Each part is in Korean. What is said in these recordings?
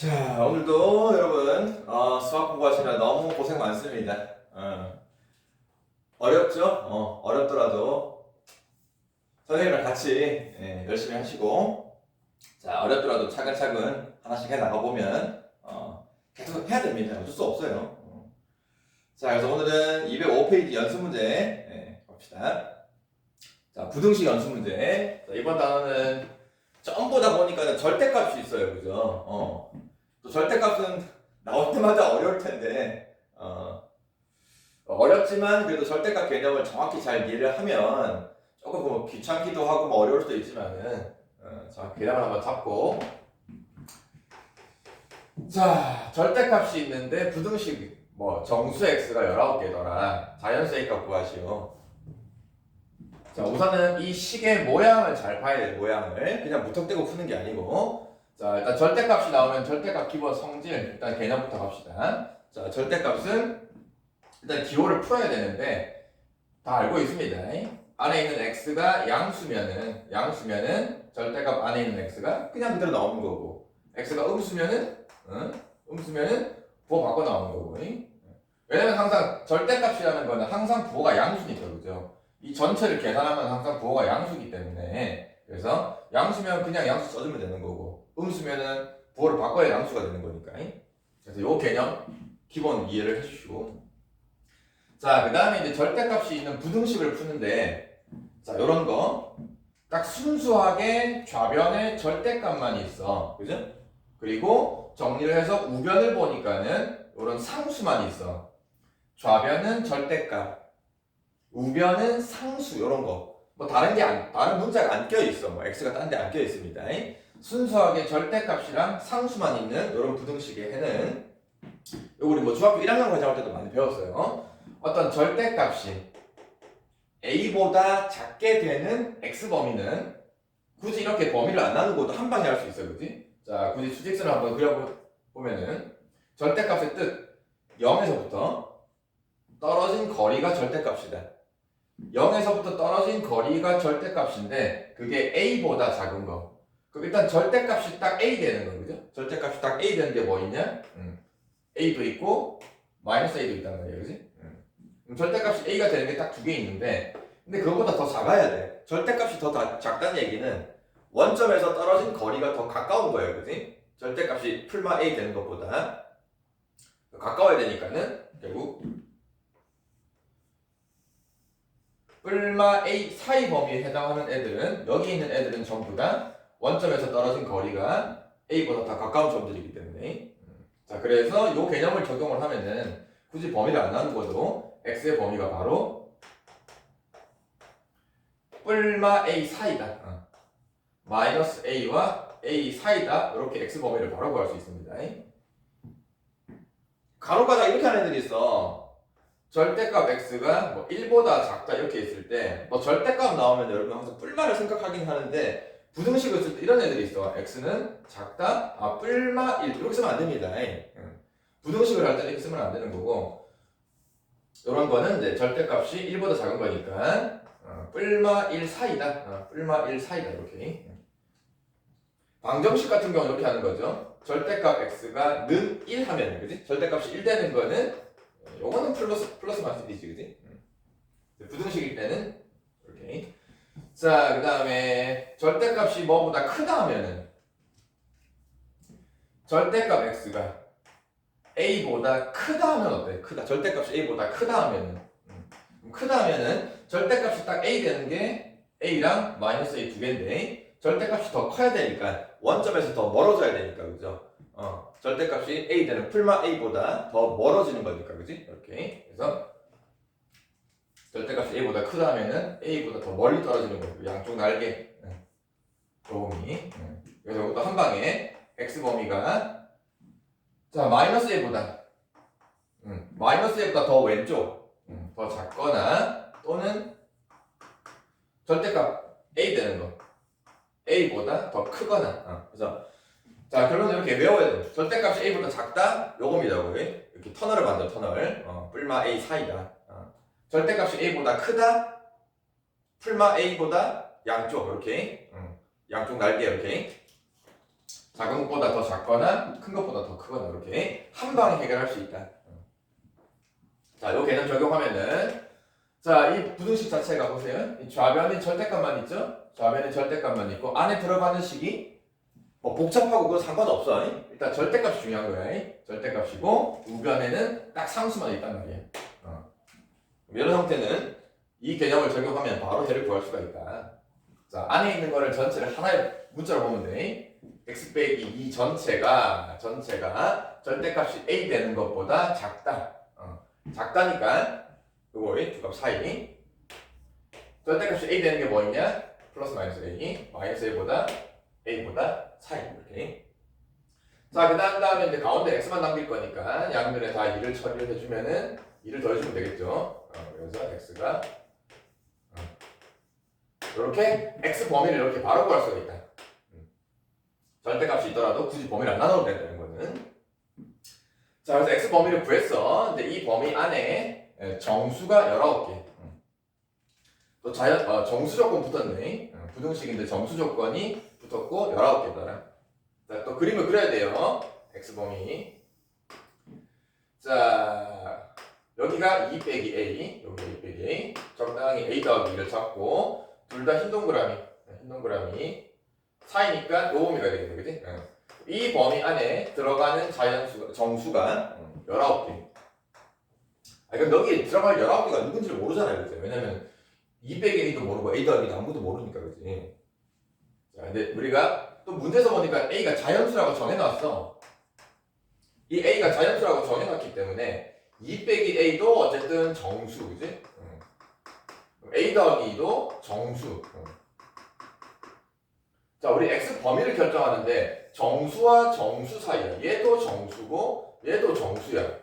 자, 오늘도 여러분 수학 공부하시느라 너무 고생 많습니다. 어렵죠? 어렵더라도 선생님이랑 같이 열심히 하시고, 자, 어렵더라도 차근차근 하나씩 해 나가보면 계속 해야 됩니다. 어쩔 수 없어요. 자, 그래서 오늘은 205페이지 연습문제 봅시다. 자, 부등식 연습문제. 자, 이번 단어는 전부 다 보니까 절대값이 있어요. 그죠? 또 절대값은 나올 때마다 어려울 텐데, 어렵지만 그래도 절대값 개념을 정확히 잘 이해를 하면 조금 뭐 귀찮기도 하고 뭐 어려울 수도 있지만은, 자, 개념을 한번 잡고. 자, 절대값이 있는데 부등식 뭐 정수 x가 19개더라. 자연수 a값 구하시오. 자, 우선은 이 식의 모양을 잘 봐야 돼요. 모양을 그냥 무턱대고 푸는 게 아니고, 자, 일단 절대값이 나오면 절대값 기본 성질 일단 개념부터 갑시다. 자, 절대값은 일단 기호를 풀어야 되는데 다 알고 있습니다. 안에 있는 x가 양수면은 절대값 안에 있는 x가 그냥 그대로 나오는 거고, x가 음수면은 부호 바꿔 나오는 거고. 왜냐면 항상 절대값이라는 거는 항상 부호가 양수니까, 그죠? 이 전체를 계산하면 항상 부호가 양수이기 때문에, 그래서 양수면 그냥 양수 써주면 되는 거고, 음수면은 부호를 바꿔야 양수가 되는 거니까. 그래서 요 개념 기본 이해를 해주시고, 자, 그 다음에 이제 절대값이 있는 부등식을 푸는데, 자, 요런 거 딱 순수하게 좌변에 절대값만 있어, 그죠? 그리고 정리를 해서 우변을 보니까는 요런 상수만 있어. 좌변은 절대값, 우변은 상수, 이런 거. 뭐 다른 문자가 안 껴 있어. 뭐 x가 딴 데 안 껴 있습니다. 순수하게 절대값이랑 상수만 있는 이런 부등식의 해는, 이거 우리 뭐 중학교 1학년 과정할 때도 많이 배웠어요. 어떤 절대값이 a보다 작게 되는 x 범위는 굳이 이렇게 범위를 안 나누고도 한 방에 할 수 있어요, 그지? 자, 굳이 수직선을 한번 그려보면은 절대값의 뜻 0에서부터 떨어진 거리가 절대값이다. 0에서부터 떨어진 거리가 절대값인데 그게 a보다 작은 거. 그럼 일단 절대값이 딱 a 되는 거, 그죠? 절대값이 딱 a 되는 게 뭐 있냐? a도 있고 마이너스 a도 있다는 거예요, 그지? 그럼 절대값이 a가 되는 게 딱 두 개 있는데, 근데 그거보다 더 작아야 돼. 절대값이 더 작다는 얘기는 원점에서 떨어진 거리가 더 가까운 거예요, 그지? 절대값이 풀마 a 되는 것보다 가까워야 되니까는 결국 뿔마 A 사이 범위에 해당하는 애들은, 여기 있는 애들은 전부 다 원점에서 떨어진 거리가 A보다 더 가까운 점들이기 때문에, 자, 그래서 이 개념을 적용을 하면은 굳이 범위를 안 나누고도 X의 범위가 바로 뿔마 A 사이다. 마이너스 A와 A 사이다. 이렇게 X 범위를 바로 구할 수 있습니다. 간혹가다 이렇게 하는 애들이 있어. 절대값 x가 뭐 1보다 작다 이렇게 있을 때 뭐 절대값 나오면 여러분 항상 뿔마를 생각하긴 하는데, 부등식을 쓸 때 이런 애들이 있어. x는 작다, 뿔마 1 이렇게 쓰면 안 됩니다. 부등식을 할 때 이렇게 쓰면 안 되는 거고, 이런 거는 이제 절대값이 1보다 작은 거니까 뿔마 1 사이다. 뿔마 1 사이다 이렇게. 방정식 같은 경우는 이렇게 하는 거죠. 절대값 x가 는 1 하면, 그지? 절대값이 1 되는 거는 요거는 플러스 마이너스이지, 그지? 부등식일 때는 이렇게. 자, 그 다음에 절대값이 뭐보다 크다 하면은, 절대값 x가 a보다 크다 하면 어때? 크다. 절대값이 a보다 크다 하면은, 크다 하면은 절대값이 딱 a 되는 게 a랑 마이너스 a 두 개인데, 절대값이 더 커야 되니까 원점에서 더 멀어져야 되니까, 그죠? 절대값이 a 되는 풀마 a보다 더 멀어지는 거니까, 그지? 이렇게. 그래서 절대값이 a보다 크다 하면은 a보다 더 멀리 떨어지는 거고, 양쪽 날개 범위. 그래서 이것도 한 방에 x 범위가, 자, 마이너스 a보다 더 왼쪽, 더 작거나, 또는 절대값 a 되는 거 a보다 더 크거나. 그래서 자, 결론은 이렇게 외워야 돼요. 절대값이 a보다 작다, 요겁니다. 이렇게 터널을 만들어, 터널. 뿔마 a 사이다. 절대값이 a보다 크다, 풀마 a보다 양쪽, 이렇게. 양쪽 날개, 이렇게. 작은 것보다 더 작거나 큰 것보다 더 크거나 이렇게 한 방에 해결할 수 있다. 자, 요 개념 적용하면은 자, 이 부등식 자체가 보세요. 이 좌변이 절대값만 있죠? 좌변이 절대값만 있고 안에 들어가는 식이 뭐 복잡하고 그건 상관없어. 일단 절대값이 중요한 거야. 절대값이고 우변에는 딱 상수만 있단 말이야. 이런 형태는 이 개념을 적용하면 바로 해를 구할 수가 있다. 자, 안에 있는 거를 전체를 하나의 문자로 보면 돼. x 빼기 2 전체가 절대값이 a 되는 것보다 작다. 작다니까 요거 두 값 사이. 절대값이 a 되는 게 뭐 있냐? 플러스 마이너스 a, 마이너스 a보다 차이 이렇게. 자, 그 다음에 이제 가운데 x만 남길 거니까 양면에 다 2를 처리를 해주면은 2를 더해주면 되겠죠. 그래서 x가 이렇게 x 범위를 이렇게 바로 구할 수가 있다. 절대값이 있더라도 굳이 범위를 안 나눠도 된다는 거는. 자, 그래서 x 범위를 구했어. 근데 이 범위 안에 정수가 19개. 또 정수 조건 붙었네. 부등식인데 정수 조건이 붙었고 19개더라. 자, 또 그림을 그려야 돼요. x 범위. 자, 여기가 2 빼기 a, 여기가 2 빼기 a. 적당히 a 더하기 2를 잡고 둘 다 흰 동그라미 사이니까 요 범위가 되겠네, 그지? 이 범위 안에 들어가는 정수가 19개. 그럼 여기 들어갈 19개가 누군지를 모르잖아요, 그죠? 왜냐면 2 빼기 a도 모르고 a 더하기 2도 아무것도 모르니까, 그지? 자, 근데 우리가 또 문제에서 보니까 a가 자연수라고 정해놨어. 이 a가 자연수라고 정해놨기 때문에 2 빼기 a도 어쨌든 정수, 그지? a 더하기 2도 정수. 자, 우리 x 범위를 결정하는데 정수와 정수 사이야. 얘도 정수고 얘도 정수야.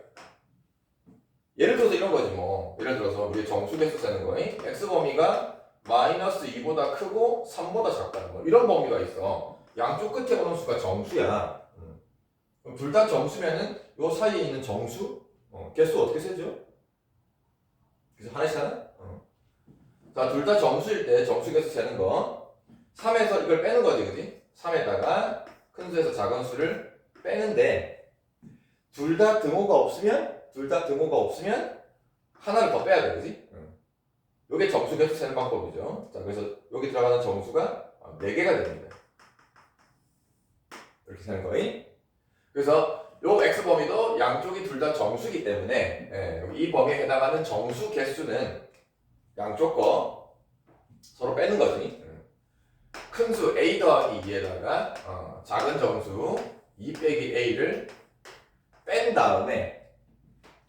예를 들어서 이런 거지 뭐. 예를 들어서 우리 정수 개수 세는 거. x 범위가 마이너스 2보다 크고 3보다 작다는 거. 이런 범위가 있어. 양쪽 끝에 오는 수가 정수야. 그럼 둘 다 정수면은 요 사이에 있는 정수 개수 어떻게 세죠? 그래서 하나씩하나? 자, 둘 다 정수일 때 정수 개수 세는 거. 3에서 이걸 빼는 거지, 그지? 3에다가 큰 수에서 작은 수를 빼는데 둘 다 등호가 없으면 하나를 더 빼야 돼, 그지? 요게 정수 개수 세는 방법이죠. 자, 그래서 여기 들어가는 정수가 4개가 됩니다. 이렇게 세는 거임. 그래서 요 x 범위도 양쪽이 둘 다 정수이기 때문에 이 범위에 해당하는 정수 개수는 양쪽 거 서로 빼는 거지. 큰 수 a 더하기 2에다가 작은 정수 2 빼기 a를 뺀 다음에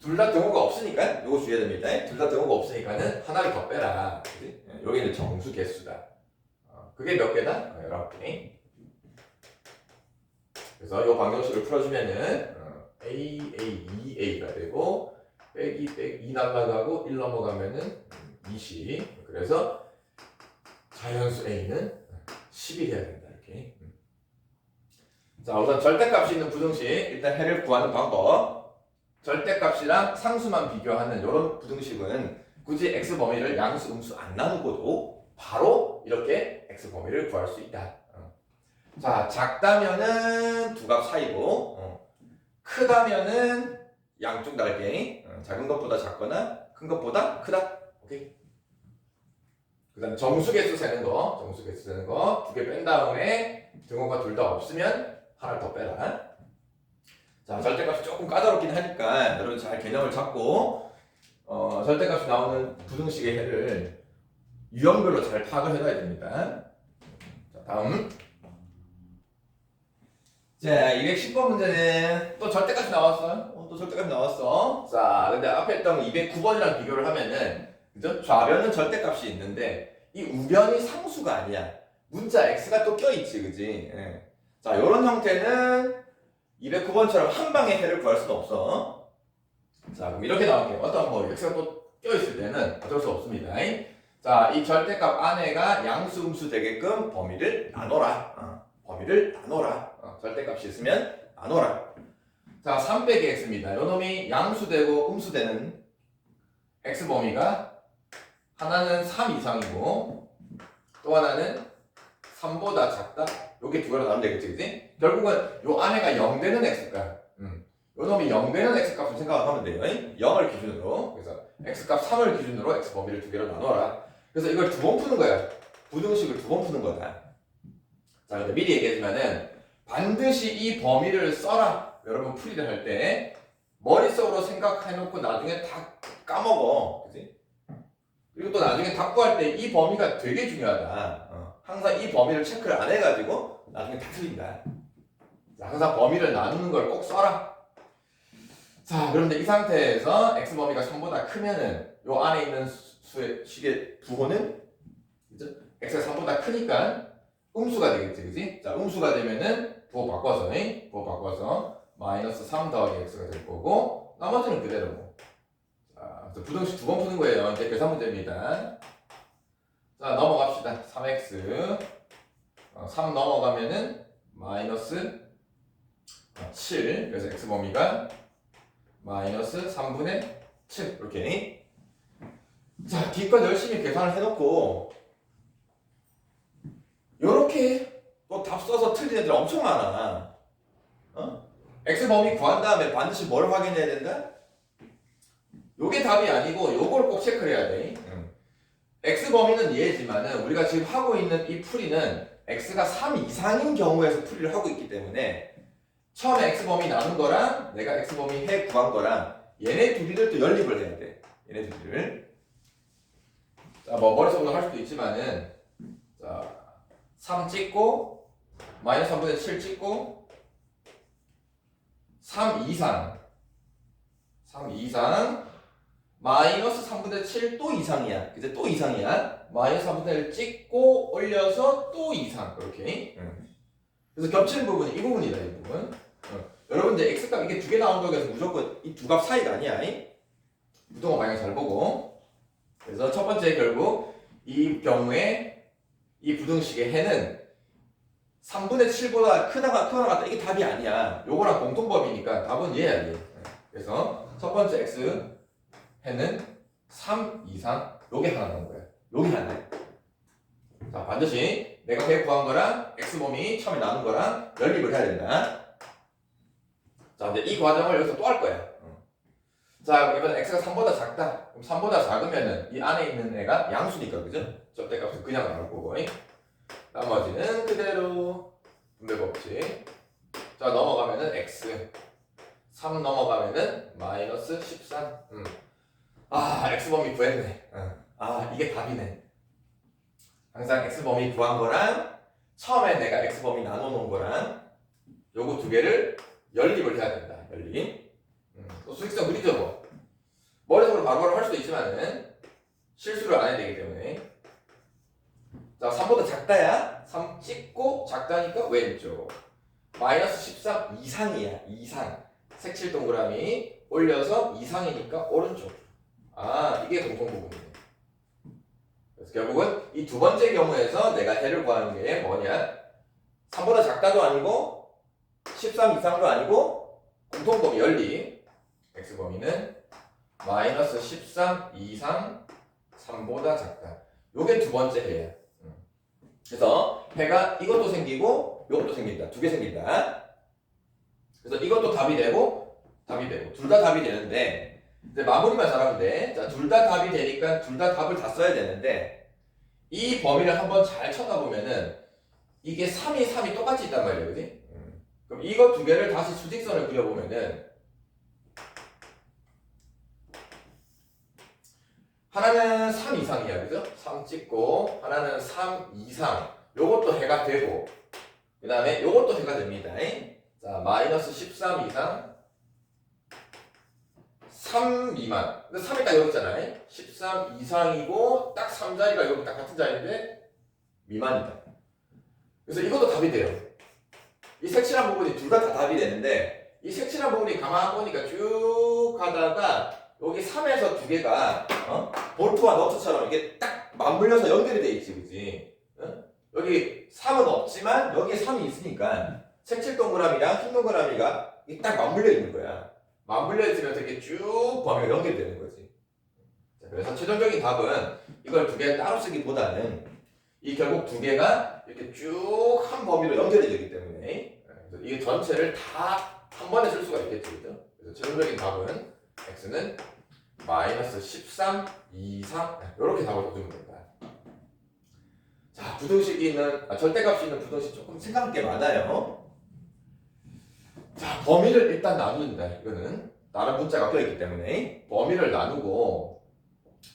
둘 다 등호가 없으니까 요거 주의해야 됩니다. 둘 다 등호가 없으니까는 하나를 더 빼라. 그치? 여기는 정수 개수다. 그게 몇 개다? 19개. 그래서 요 방정식을 풀어주면은 a, 2a가 되고 빼기 2 날라가고 1 넘어가면은 20. 그래서 자연수 a는 10이 돼야 된다. 이렇게. 자, 우선 절대값이 있는 부등식 일단 해를 구하는 방법. 절대값이랑 상수만 비교하는 이런 부등식은 굳이 x 범위를 양수, 음수 안 나누고도 바로 이렇게 x 범위를 구할 수 있다. 자, 작다면은 두 값 사이고 크다면은 양쪽 날개. 작은 것보다 작거나 큰 것보다 크다. 오케이. 그 다음 정수 개수 세는 거 두 개 뺀 다음에 등호가 둘 다 없으면 하나를 더 빼라. 자, 절대값이 조금 까다롭긴 하니까 여러분 잘 개념을 잡고 절대값이 나오는 부등식의 해를 유형별로 잘 파악을 해놔야 됩니다. 자, 다음. 자, 210번 문제는 또 절대값이 나왔어요. 또 절대값이 나왔어. 자, 근데 앞에 했던 209번이랑 비교를 하면은 그죠? 좌변은 절대값이 있는데 이 우변이 상수가 아니야. 문자 x가 또 껴있지, 그지? 예. 자, 이런 형태는 209번처럼 한 방에 해를 구할 수는 없어. 자, 그럼 이렇게 나올게요. 어떤 뭐 x가 또 껴있을 때는 어쩔 수 없습니다. 자, 이 절대값 안에가 양수, 음수 되게끔 범위를 나눠라. 절대값이 있으면 나눠라. 자, 3 빼기 x입니다. 요 놈이 양수 되고 음수 되는 x 범위가 하나는 3 이상이고 또 하나는 3보다 작다. 요게 두 개로 나누면 되겠지, 그지? 결국은 요 안에가 0 되는 x값. 요 놈이 0 되는 x값을 생각하면 돼요. 0을 기준으로. 그래서 x값 3을 기준으로 x 범위를 두 개로 나눠라. 그래서 이걸 두 번 푸는 거야. 부등식을 두 번 푸는 거다. 자, 근데 미리 얘기하지만은 반드시 이 범위를 써라. 여러분 풀이를 할 때 머릿속으로 생각해놓고 나중에 다 까먹어. 그지? 그리고 또 나중에 답구할 때 이 범위가 되게 중요하다. 항상 이 범위를 체크를 안 해가지고 나중에 다 틀린다. 자, 항상 범위를 나누는 걸 꼭 써라. 자, 그런데 이 상태에서 x 범위가 3보다 크면은 요 안에 있는 수의 식의 부호는 그죠? x가 3보다 크니까 음수가 되겠지, 그지? 자, 음수가 되면은 부호 바꿔서 마이너스 3 더하기 x가 될 거고 나머지는 그대로. 자, 부등식 두 번 푸는 거예요. 이제 계산 문제입니다. 자, 넘어갑시다. 3x 3 넘어가면은 마이너스 7. 그래서 x 범위가 마이너스 3분의 7 이렇게. 자, 기껏 열심히 계산을 해놓고 요렇게 또 답 써서 틀린 애들 엄청 많아. x 범위 구한 다음에 반드시 뭘 확인해야 된다? 요게 답이 아니고 요걸 꼭 체크를 해야 돼. x 범위는 얘지만은 우리가 지금 하고 있는 이 풀이는 x가 3 이상인 경우에서 풀이를 하고 있기 때문에 처음에 x 범위 나눈 거랑 내가 x 범위 해 구한 거랑 얘네 둘이를 또 연립을 해야 돼. 얘네 둘이를. 자, 뭐 머릿속으로 할 수도 있지만은 자, 3 찍고 마이너스 3분의 7 찍고 3 이상 마이너스 3분의 7 또 이상이야. 이제 또 이상이야. 마이너스 3분의 1 찍고 올려서 또 이상. 이렇게. 그래서 겹치는 부분이 이 부분이다. 이 부분. 여러분 이제 x값 이게 두 개 나온 거에서 무조건 이 두 값 사이가 아니야. 부등호 방향 잘 보고. 그래서 첫 번째 결국 이 경우에 이 부등식의 해는 3분의 7보다 크거나 같다. 이게 답이 아니야. 요거랑 공통법이니까 답은 얘야, 얘. 그래서 첫 번째 x 해는 3 이상 요게 하나 나온 거야. 요게 하나야. 자, 반드시 내가 배 구한 거랑 x 범위 처음에 나눈 거랑 연립을 해야 된다. 자, 근데 이 과정을 여기서 또 할 거야. 자, 이번 x가 3보다 작다. 그럼 3보다 작으면은 이 안에 있는 애가 양수니까, 그죠? 절대값은 그냥 나올 거고. 나머지는 그대로 분배 법칙. 자, 넘어가면은 x 3 넘어가면은 마이너스 13. 아, x범위 구했네. 아, 이게 답이네. 항상 x범위 구한 거랑 처음에 내가 x범위 나눠놓은 거랑 요거 두 개를 연립을 해야 된다. 연립. 또 수직선 그리죠 뭐. 머릿속으로 바로바로 할 수도 있지만은 실수를 안 해야 되기 때문에. 자, 3보다 작다야. 3 찍고 작다니까 왼쪽. 마이너스 13 이상이야. 이상. 색칠 동그라미 올려서 이상이니까 오른쪽. 아, 이게 공통 부분이네. 그래서 결국은 이 두 번째 경우에서 내가 해를 구하는 게 뭐냐? 3보다 작다도 아니고 13 이상도 아니고 공통범위 연립. x범위는 마이너스 13 이상 3보다 작다. 요게 두 번째 해야. 그래서 해가 이것도 생기고 이것도 생긴다. 두 개 생긴다. 그래서 이것도 답이 되고 둘 다 답이 되는데 이제 마무리만 잘하면 돼. 자, 둘 다 답이 되니까 둘 다 답을 다 써야 되는데 이 범위를 한번 잘 쳐다보면은 이게 3이 똑같이 있단 말이에요. 그지? 그럼 이거 두 개를 다시 수직선을 그려보면은 하나는 3 이상이야. 그죠? 3 찍고 하나는 3 이상. 요것도 해가 되고 그 다음에 요것도 해가 됩니다. 자, 마이너스 13 이상 3 미만. 근데 3이 딱 여기 있잖아요. 13 이상이고 딱 3자리가 여기 딱 같은 자리인데 미만이다. 그래서 이것도 답이 돼요. 이 색칠한 부분이 둘 다 답이 되는데 이 색칠한 부분이 가만 보니까 쭉 가다가 여기 3에서 두 개가 볼트와 너트처럼 이게 딱 맞물려서 연결이 돼 있지, 그지? 여기 3은 없지만 여기에 3이 있으니까 색칠 동그라미랑 흰 동그라미가 딱 맞물려 있는 거야. 맞물려 있으면서 이렇게 쭉 범위가 연결되는 거지. 자, 그래서 최종적인 답은 이걸 두 개 따로 쓰기보다는 이 결국 두 개가 이렇게 쭉 한 범위로 연결이 되기 때문에 그래서 이 전체를 다 한 번에 쓸 수가 있겠죠, 그죠? 그래서 최종적인 답은 x는 마이너스 13, 2, 3 이렇게 답을 써주면 됩니다. 자, 부등식이 있는 절대값이 있는 부등식 조금 생각할 게 많아요. 자, 범위를 일단 나눈다. 이거는 다른 문자가 껴있기 때문에 범위를 나누고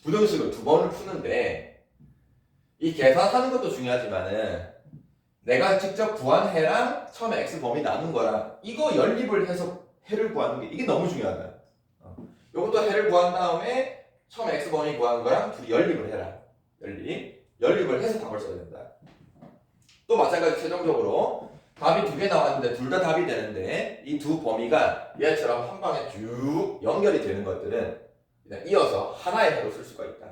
부등식을 두 번을 푸는데 이 계산하는 것도 중요하지만은 내가 직접 구한 해랑 처음에 x 범위 나눈 거랑 이거 연립을 해서 해를 구하는 게 이게 너무 중요하다. 이것도 해를 구한 다음에 처음에 x 범위 구한 거랑 둘이 연립을 해라. 연립을 해서 답을 써야 된다. 또 마찬가지 최종적으로 답이 두 개 나왔는데 둘 다 답이 되는데 이 두 범위가 얘처럼 한 방에 쭉 연결이 되는 것들은 그냥 이어서 하나의 해로 쓸 수가 있다.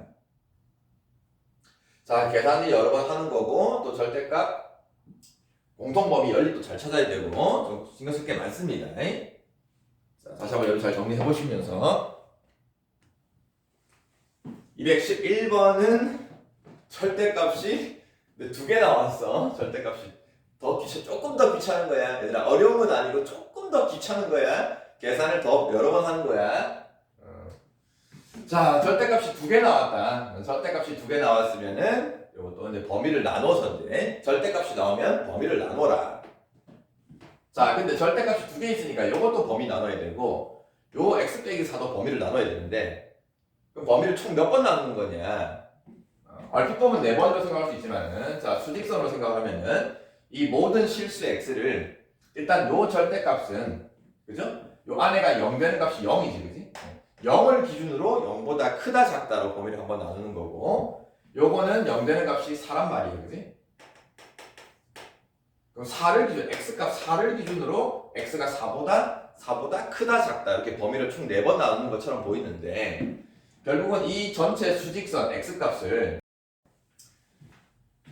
자, 계산이 여러 번 하는 거고 또 절대값 공통범위 연립도 잘 찾아야 되고 좀 신경 쓸 게 많습니다. 자, 다시 한번 여러분 잘 정리해 보시면서 211번은 절대값이 두 개 나왔어. 절대값이 조금 더 귀찮은 거야. 얘들아, 어려운 건 아니고 조금 더 귀찮은 거야. 계산을 더 여러 번 하는 거야. 자, 절대값이 두 개 나왔다. 절대값이 두 개 나왔으면은 이것도 이제 범위를 나눠서 이제 절대값이 나오면 범위를 나눠라. 자, 근데 절대값이 두 개 있으니까 이것도 범위 나눠야 되고 요 x 빼기 4도 범위를 나눠야 되는데 그럼 범위를 총 몇 번 나누는 거냐? 얼핏 보면 네 번이라고 생각할 수 있지만은 자, 수직선으로 생각하면은 이 모든 실수 x를 일단 요 절대값은 그죠? 요 안에가 0 되는 값이 0이지, 그지? 0을 기준으로 0보다 크다 작다로 범위를 한번 나누는 거고 요거는 0 되는 값이 4란 말이에요, 그지? 그럼 4를 기준, x값 4를 기준으로 x가 4보다 크다 작다 이렇게 범위를 총 4번 나누는 것처럼 보이는데 결국은 이 전체 수직선 x값을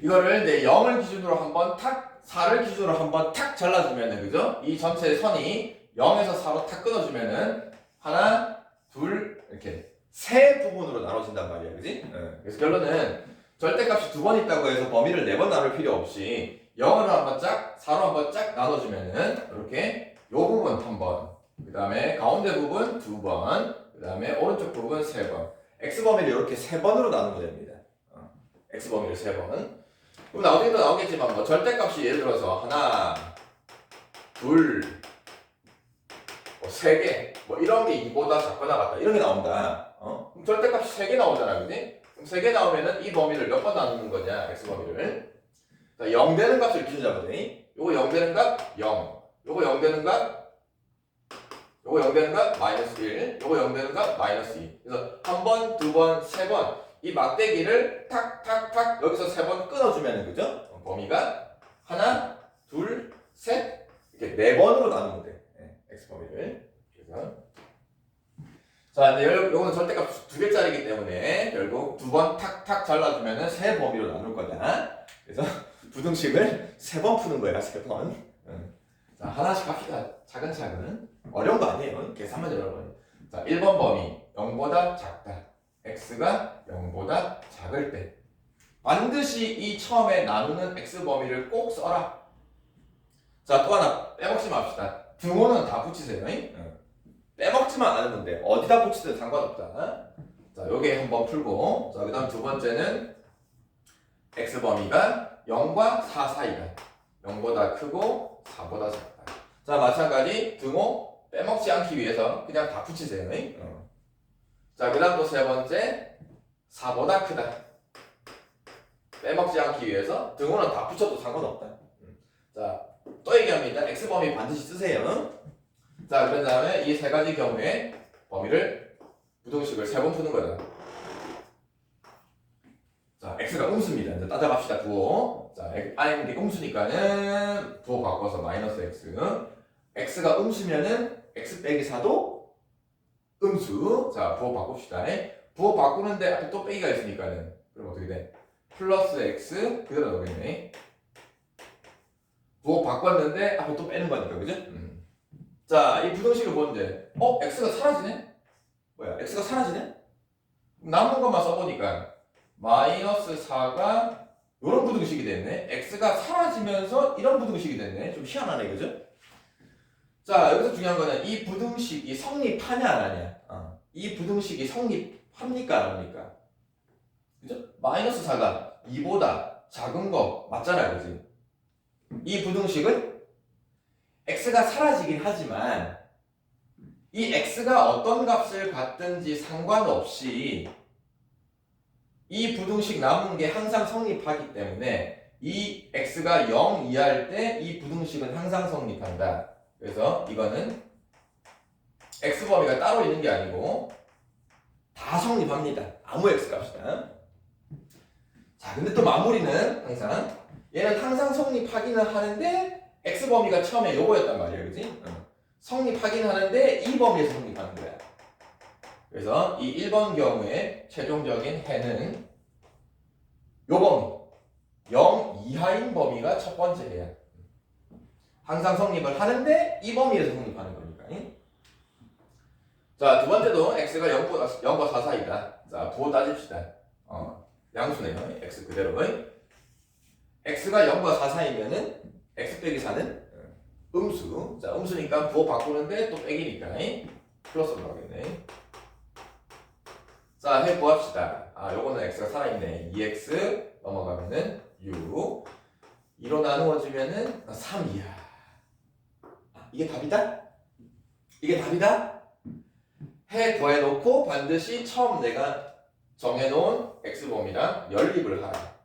이거를 이제 0을 기준으로 한번 탁 4를 기준으로 한번 탁 잘라주면은 그죠? 이 전체 선이 0에서 4로 탁 끊어주면은 하나, 둘 이렇게 세 부분으로 나눠진단 말이야, 그지? 그래서 결론은 절대값이 두 번 있다고 해서 범위를 4번 나눌 필요 없이 0으로 한번 짝, 4로 한번 짝 나눠주면은 이렇게 요 부분 한 번, 그 다음에 가운데 부분 두 번, 그 다음에 오른쪽 부분 세 번. x 범위를 이렇게 세 번으로 나누면 됩니다. x 범위를 세 번. 그럼 나중에도 나오겠지만 뭐 절대값이 예를 들어서 하나, 둘, 뭐 세 개, 뭐 이런 게 2보다 작거나 같다 이런 게 나온다. 그럼 절대값이 3개 나오잖아, 그지? 그럼 3개 나오면은 이 범위를 몇 번 나누는 거냐, x 범위를. 자, 0 되는 값을 기준 잡으니 요거 0 되는 값 0, 요거 0 되는 값 요거 0 되는 값 마이너스 1, 요거 0 되는 값 마이너스 2. 그래서 한 번, 두 번, 세 번 이 막대기를 탁탁탁 여기서 세 번 끊어주면은 그죠? 범위가 하나, 둘, 셋 이렇게 4번으로 나누면 돼. x 범위를. 그래서 자, 이제 요거는 절대값 2개짜리이기 때문에 결국 두 번 탁탁 잘라주면은 세 범위로 나눌 거다. 그래서 부등식을 3번 푸는 거야, 3번. 자, 하나씩 합시다. 차근차근. 어려운 거 아니에요. 계산만 여러분. 자, 1번 범위 0보다 작다. x가 0보다 작을 때 반드시 이 처음에 나누는 x 범위를 꼭 써라. 자, 또 하나 빼먹지 맙시다. 등호는 다 붙이세요. 빼먹지만 않으면 돼. 어디다 붙이든 상관없다. 자, 요게 한번 풀고 자, 그 다음 두 번째는 x 범위가 0과 4 사이다. 0보다 크고 4보다 작다. 자, 마찬가지 등호 빼먹지 않기 위해서 그냥 다 붙이세요. 자, 그 다음 또 세 번째 4보다 크다. 빼먹지 않기 위해서 등호는 다 붙여도 상관없다. 자, 또 얘기합니다. x범위 반드시 쓰세요. 자, 그런 다음에 이 세 가지 경우에 범위를 부등식을 3번 푸는 거다. 자, x가 음수입니다. 이제 따져갑시다. 부호. 자, 안에 있는 게 음수니까는 부호 바꿔서 마이너스 x. x가 음수면은 x 빼기 4도 음수. 자, 부호 바꿉시다. 부호 바꾸는데 앞에 또 빼기가 있으니까는 그럼 어떻게 돼? 플러스 x 그대로 나오겠네. 부호 바꿨는데 앞에 또 빼는 거니까, 그죠? 자, 이 부등식을 보는데 x가 사라지네? 뭐야, x가 사라지네? 남은 것만 써보니까 마이너스 4가 이런 부등식이 됐네. x가 사라지면서 이런 부등식이 됐네. 좀 희한하네, 그죠? 자, 여기서 중요한 거는 이 부등식이 성립하냐 안 하냐. 이 부등식이 성립합니까 안 합니까? 그죠? 마이너스 4가 2보다 작은 거 맞잖아요, 그지? 이 부등식은 x가 사라지긴 하지만 이 x가 어떤 값을 갖든지 상관없이 이 부등식 남은 게 항상 성립하기 때문에 이 x가 0 이하일 때 이 부등식은 항상 성립한다. 그래서 이거는 x 범위가 따로 있는 게 아니고 다 성립합니다. 아무 x 값이다. 자, 근데 또 마무리는 항상 얘는 항상 성립하기는 하는데 x 범위가 처음에 요거였단 말이에요, 그지? 성립하긴 하는데 이 범위에서 성립하는 거야. 그래서 이 1번 경우에 최종적인 해는 요 범위 0 이하인 범위가 첫 번째 해야. 항상 성립을 하는데 이 범위에서 성립하는 거니까. 자, 두 번째도 x가 0과 4 사이다. 자, 부호 따집시다. 양수네요. x 그대로. x가 0과 4 사이면은 x 빼기 4는 음수. 자, 음수니까 부호 바꾸는데 또 빼기니까 플러스로 가겠네. 자, 해 구합시다. 요거는 x가 살아있네. 2x 넘어가면은 6. 2로 나누어지면은 3이야. 이게 답이다? 이게 답이다? 해 구해놓고 반드시 처음 내가 정해놓은 x범위랑 연립을 하라.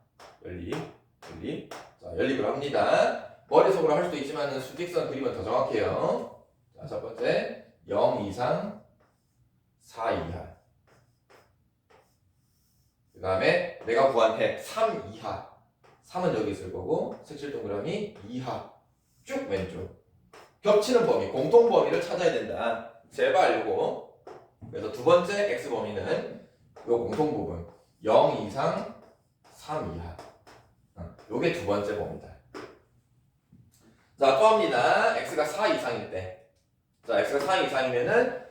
연립. 자, 연립을 합니다. 머릿속으로 할 수도 있지만 수직선 그리면 더 정확해요. 자, 첫 번째 0 이상 4 이하. 그 다음에 내가 구한 해 3 이하. 3은 여기 있을 거고 색칠 동그라미 이하. 쭉 왼쪽. 겹치는 범위, 공통 범위를 찾아야 된다. 제발 요거. 그래서 두 번째 x 범위는 요 공통 부분 0 이상 3 이하. 요게 두 번째 범위다. 자, 또 합니다. x가 4 이상일 때. 자, x가 4 이상이면은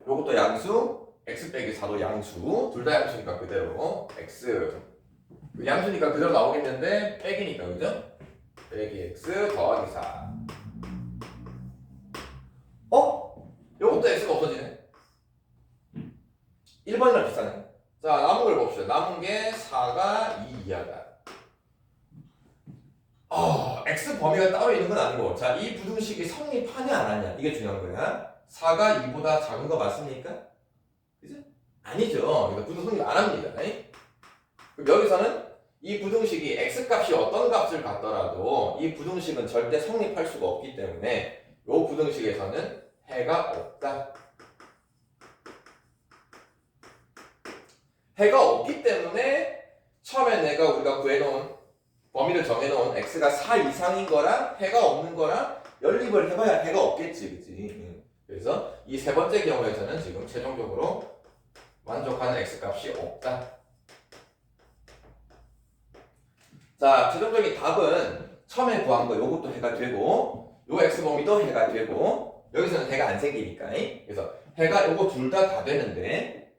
요것도 양수, x 빼기 4도 양수. 둘 다 양수니까 그대로 x. 양수니까 그대로 나오겠는데 빼기니까 그죠? 빼기 x 더하기 4. 요것도 x가 없어지네. 1번이랑 비슷하네. 자, 남은 걸 봅시다. 남은 게 4가 2 이하다. x 범위가 따로 있는 건 아니고, 자, 이 부등식이 성립하냐 안 하냐 이게 중요한 거야. 4가 2보다 작은 거 맞습니까? 그죠? 아니죠. 그러니까 부등 성립 안 합니다. 그럼 여기서는 이 부등식이 x 값이 어떤 값을 갖더라도 이 부등식은 절대 성립할 수가 없기 때문에 이 부등식에서는 해가 없다. 해가 없기 때문에 처음에 우리가 구해놓은 범위를 정해놓은 x가 4 이상인 거랑 해가 없는 거랑 연립을 해봐야 해가 없겠지, 그치? 그래서 이 세 번째 경우에서는 지금 최종적으로 만족하는 x 값이 없다. 자, 최종적인 답은 처음에 구한 거 요것도 해가 되고 요 x 범위도 해가 되고 여기서는 해가 안 생기니까. 그래서 해가 요거 둘 다 되는데,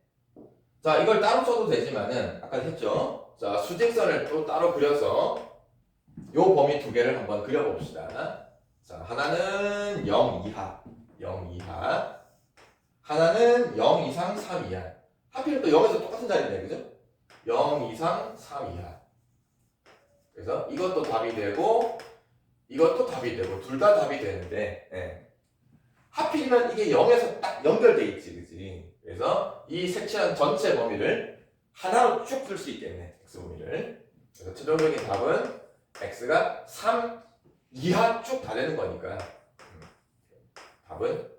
자, 이걸 따로 써도 되지만은 아까 했죠. 자, 수직선을 또 따로 그려서 요 범위 두 개를 한번 그려봅시다. 자, 하나는 0 이하, 하나는 0 이상 3 이하. 하필 또 0에서 똑같은 자리네, 그죠? 0 이상 3 이하. 그래서 이것도 답이 되고 이것도 답이 되고 둘 다 답이 되는데, 하필이면 이게 0에서 딱 연결돼 있지, 그지? 그래서 이 색칠한 전체 범위를 하나로 쭉 풀 수 있겠네, x 범위를. 그래서 최종적인 답은 x가 3 이하 쭉 다 되는 거니까 답은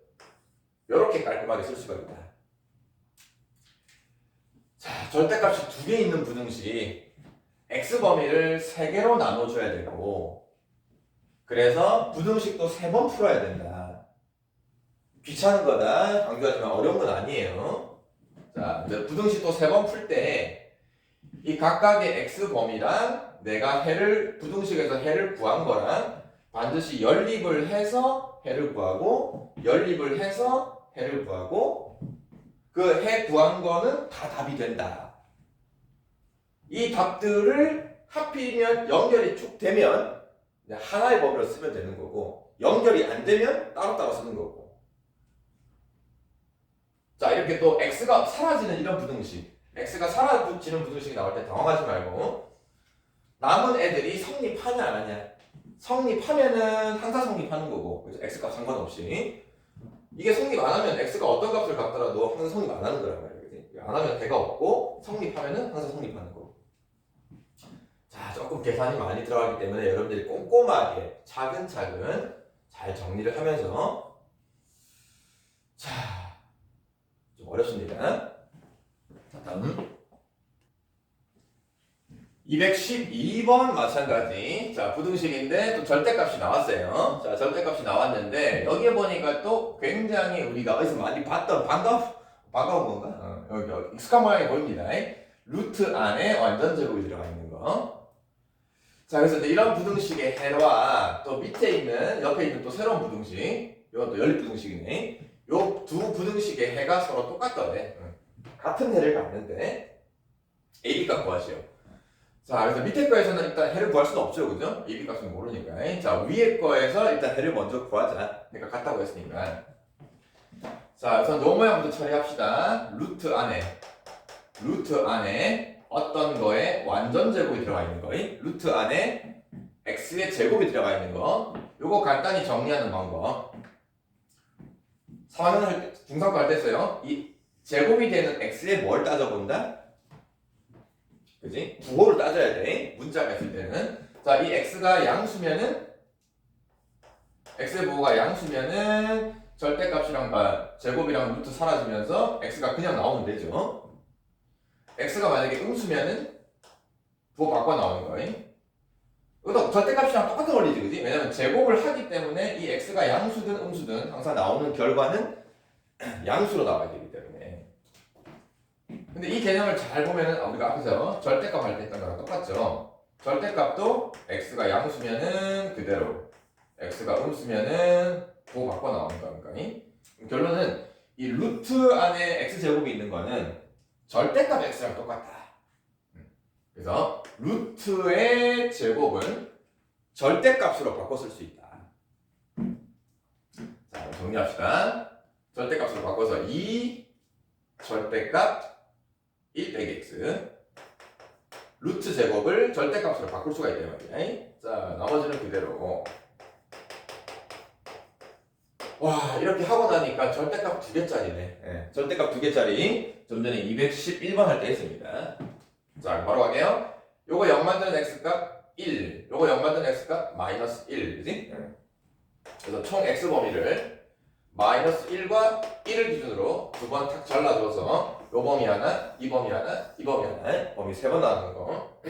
이렇게 깔끔하게 쓸 수가 있다. 자, 절대값이 두 개 있는 부등식 x 범위를 세 개로 나눠줘야 되고, 그래서 부등식도 세 번 풀어야 된다. 귀찮은 거다. 강조하지만 어려운 건 아니에요. 자, 이제 부등식도 세 번 풀 때 이 각각의 x 범위랑 내가 부등식에서 해를 구한 거랑 반드시 연립을 해서 해를 구하고 연립을 해서 해를 구하고 그 해 구한 거는 다 답이 된다. 이 답들을 하필이면 연결이 쭉 되면 하나의 범위로 쓰면 되는 거고, 연결이 안 되면 따로따로 쓰는 거고. 자, 이렇게 또 x가 사라지는 이런 부등식, x가 사라지는 부등식이 나올 때 당황하지 말고, 남은 애들이 성립하냐 안 하냐. 성립하면은 항상 성립하는 거고, 그죠? x값 상관없이. 이게 성립 안 하면 x가 어떤 값을 갖더라도 항상 성립 안 하는 거란 말이야. 그지? 안 하면 대가 없고, 성립하면은 항상 성립하는 거고. 자, 조금 계산이 많이 들어가기 때문에 여러분들이 꼼꼼하게 차근차근 잘 정리를 하면서, 자, 좀 어렵습니다. 자, 다음 212번 마찬가지. 자, 부등식인데 또 절대값이 나왔어요. 자, 절대값이 나왔는데 여기에 보니까 또 굉장히 우리가 어디서 많이 봤던 반가운 건가? 여기 익숙한 모양이 보입니다. 루트 안에 완전 제곱이 들어가 있는 거. 자, 그래서 이제 이런 부등식의 해와 또 밑에 있는 옆에 있는 또 새로운 부등식, 이건 또 연립 부등식이네. 요 두 부등식의 해가 서로 똑같더래. 같은 해를 갖는데 AB값 구하시오. 자, 그래서 밑에 거에서는 일단 해를 구할 수는 없죠, 그죠? AB 값은 모르니까. 자, 위에 거에서 일단 해를 먼저 구하자. 그러니까 같다고 했으니까. 자, 우선 요 모양부터 처리합시다. 루트 안에 어떤 거에 완전 제곱이 들어가 있는 거. 루트 안에 x의 제곱이 들어가 있는 거. 요거 간단히 정리하는 방법. 3학년 할 때, 중상과 할 때 했어요. 이 제곱이 되는 x에 뭘 따져본다? 그지? 부호를 따져야 돼. 문자가 있을 때는. 자, 이 x가 양수면은, x의 부호가 양수면은 절대값이랑 제곱이랑 루트 사라지면서 x가 그냥 나오면 되죠. x가 만약에 음수면은 부호 바꿔 나오는 거예요. 그래도 절대값이랑 똑같은 원리지, 그지? 왜냐면 제곱을 하기 때문에 이 x가 양수든 음수든 항상 나오는 결과는 양수로 나와야 되기 때문에. 근데 이 개념을 잘 보면은 우리가 앞에서 절대값 할 때 했던 거랑 똑같죠. 절대값도 x가 양수면은 그대로, x가 음수면은 부호 바꿔 나오는 거니까. 결론은 이 루트 안에 x제곱이 있는 거는 절대값 x랑 똑같다. 그래서 루트의 제곱은 절대값으로 바꿔 쓸 수 있다. 자, 정리합시다. 절대값으로 바꿔서 2 절대값 1 빼기 x, 루트 제곱을 절대값으로 바꿀 수가 있단 말이야. 자, 나머지는 그대로. 와, 이렇게 하고 나니까 절대값 2개짜리네. 네, 절대값 2개짜리 좀 전에 211번 할 때 했습니다. 자, 바로 갈게요. 요거 0 만드는 x값 1, 요거 0 만드는 x값 마이너스 1, 그지? 그래서 총 x 범위를 마이너스 1과 1을 기준으로 두 번 탁 잘라줘서 요 범위 하나, 이 범위 하나, 이 범위 하나, 범위 3번 나오는 거.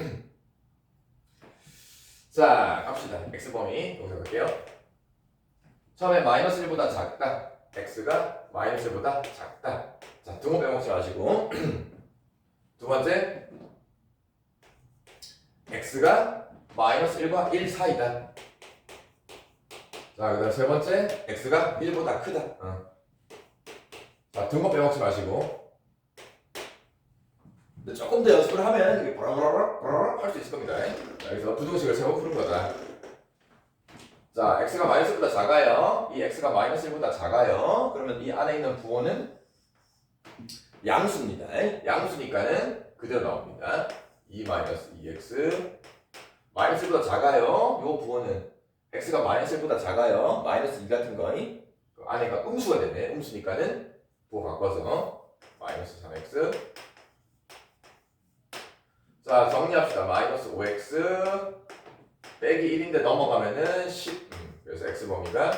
자, 갑시다. x 범위 여기서 갈게요. 처음에 마이너스 1보다 작다. x가 마이너스 1보다 작다. 자, 등호 빼먹지 마시고. 두 번째, x가 마이너스 1과 1 사이다. 자, 그 다음 세 번째, x가 1보다 크다. 자, 등호 빼먹지 마시고. 근데 조금 더 연습을 하면 이게 보라보라보라 할 수 있을 겁니다. 자, 여기서 부등식을 세 번 푸는 거다. 자, x가 마이너스 1보다 작아요. 이 x가 마이너스 1보다 작아요. 그러면 이 안에 있는 부호는 양수입니다. 양수니까는 그대로 나옵니다. 2 마이너스 2x 마이너스 1보다 작아요. 요 부호는 x가 마이너스 1보다 작아요. 마이너스 2 같은 거 그 안에가 음수가 되네. 음수니까는 부호 바꿔서 마이너스 3x. 자, 정리합시다. 마이너스 5x 빼기 1인데 넘어가면은 10. 그래서 x 범위가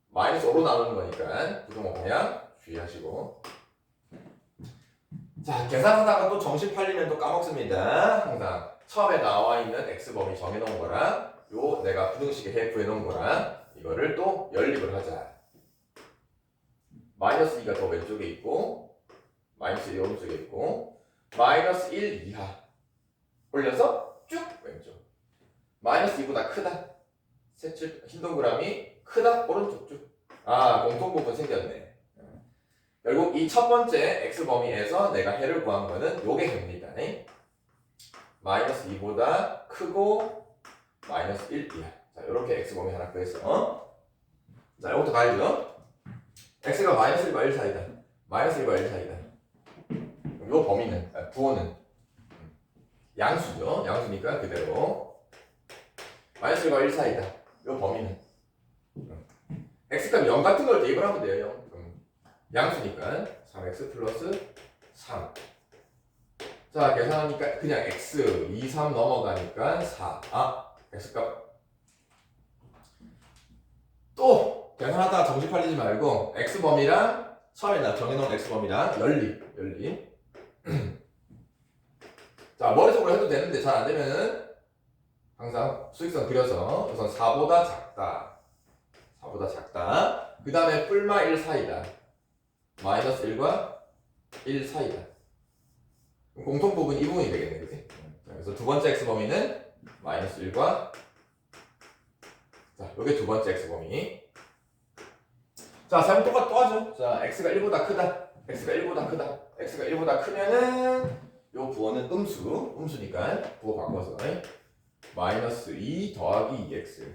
마이너스 5로 나누는 거니까 부등호 그냥 주의하시고. 자, 계산하다가 또 정신 팔리면 또 까먹습니다. 항상 처음에 나와 있는 x 범위 정해놓은 거랑 요 내가 부등식에 해 구해놓은 거랑 이거를 또 연립을 하자. 마이너스 2가 더 왼쪽에 있고 마이너스 1이 오른쪽에 있고 마이너스 1 이하 올려서 쭉 왼쪽. 마이너스 2보다 크다. 색칠 흰 동그라미 크다 오른쪽 쭉. 아, 공통부분 생겼네. 결국 이 첫 번째 x 범위에서 내가 해를 구한 거는 요게 됩니다. 마이너스 2보다 크고 마이너스 1 이하. 자, 이렇게 x 범위 하나 구했어. 자, 이것도 가야죠. x가 마이너스 1과 1 사이다. 마이너스 1과 1 사이다. 요 범위는, 부호는 양수죠. 양수니까 그대로 마이너스 1과 1 사이다. 요 범위는 x값 0 같은 걸 대입을 하면 돼요. 0. 양수니까 3x 플러스 3. 자, 계산하니까 그냥 x 2, 3 넘어가니까 4. x값 또 계산하다가 정신 팔리지 말고 x범위랑 처음에 나 정해놓은 x범위랑 연립 자, 머릿속으로 해도 되는데 잘 안되면은 항상 수직선 그려서 우선 4보다 작다. 그 다음에 뿔마 1 사이다. 마이너스 1과 1 사이다. 공통부분 이 부분이 되겠네, 그치? 그래서 두 번째 x범위는 마이너스 1과 자, 요게 두 번째 x범위. 자, 세번 똑같이 또 하죠. 자, x가 1보다 크다. x가 1보다 크면은 요 부호는 음수니까 부호 바꿔서 마이너스 2 더하기 2x.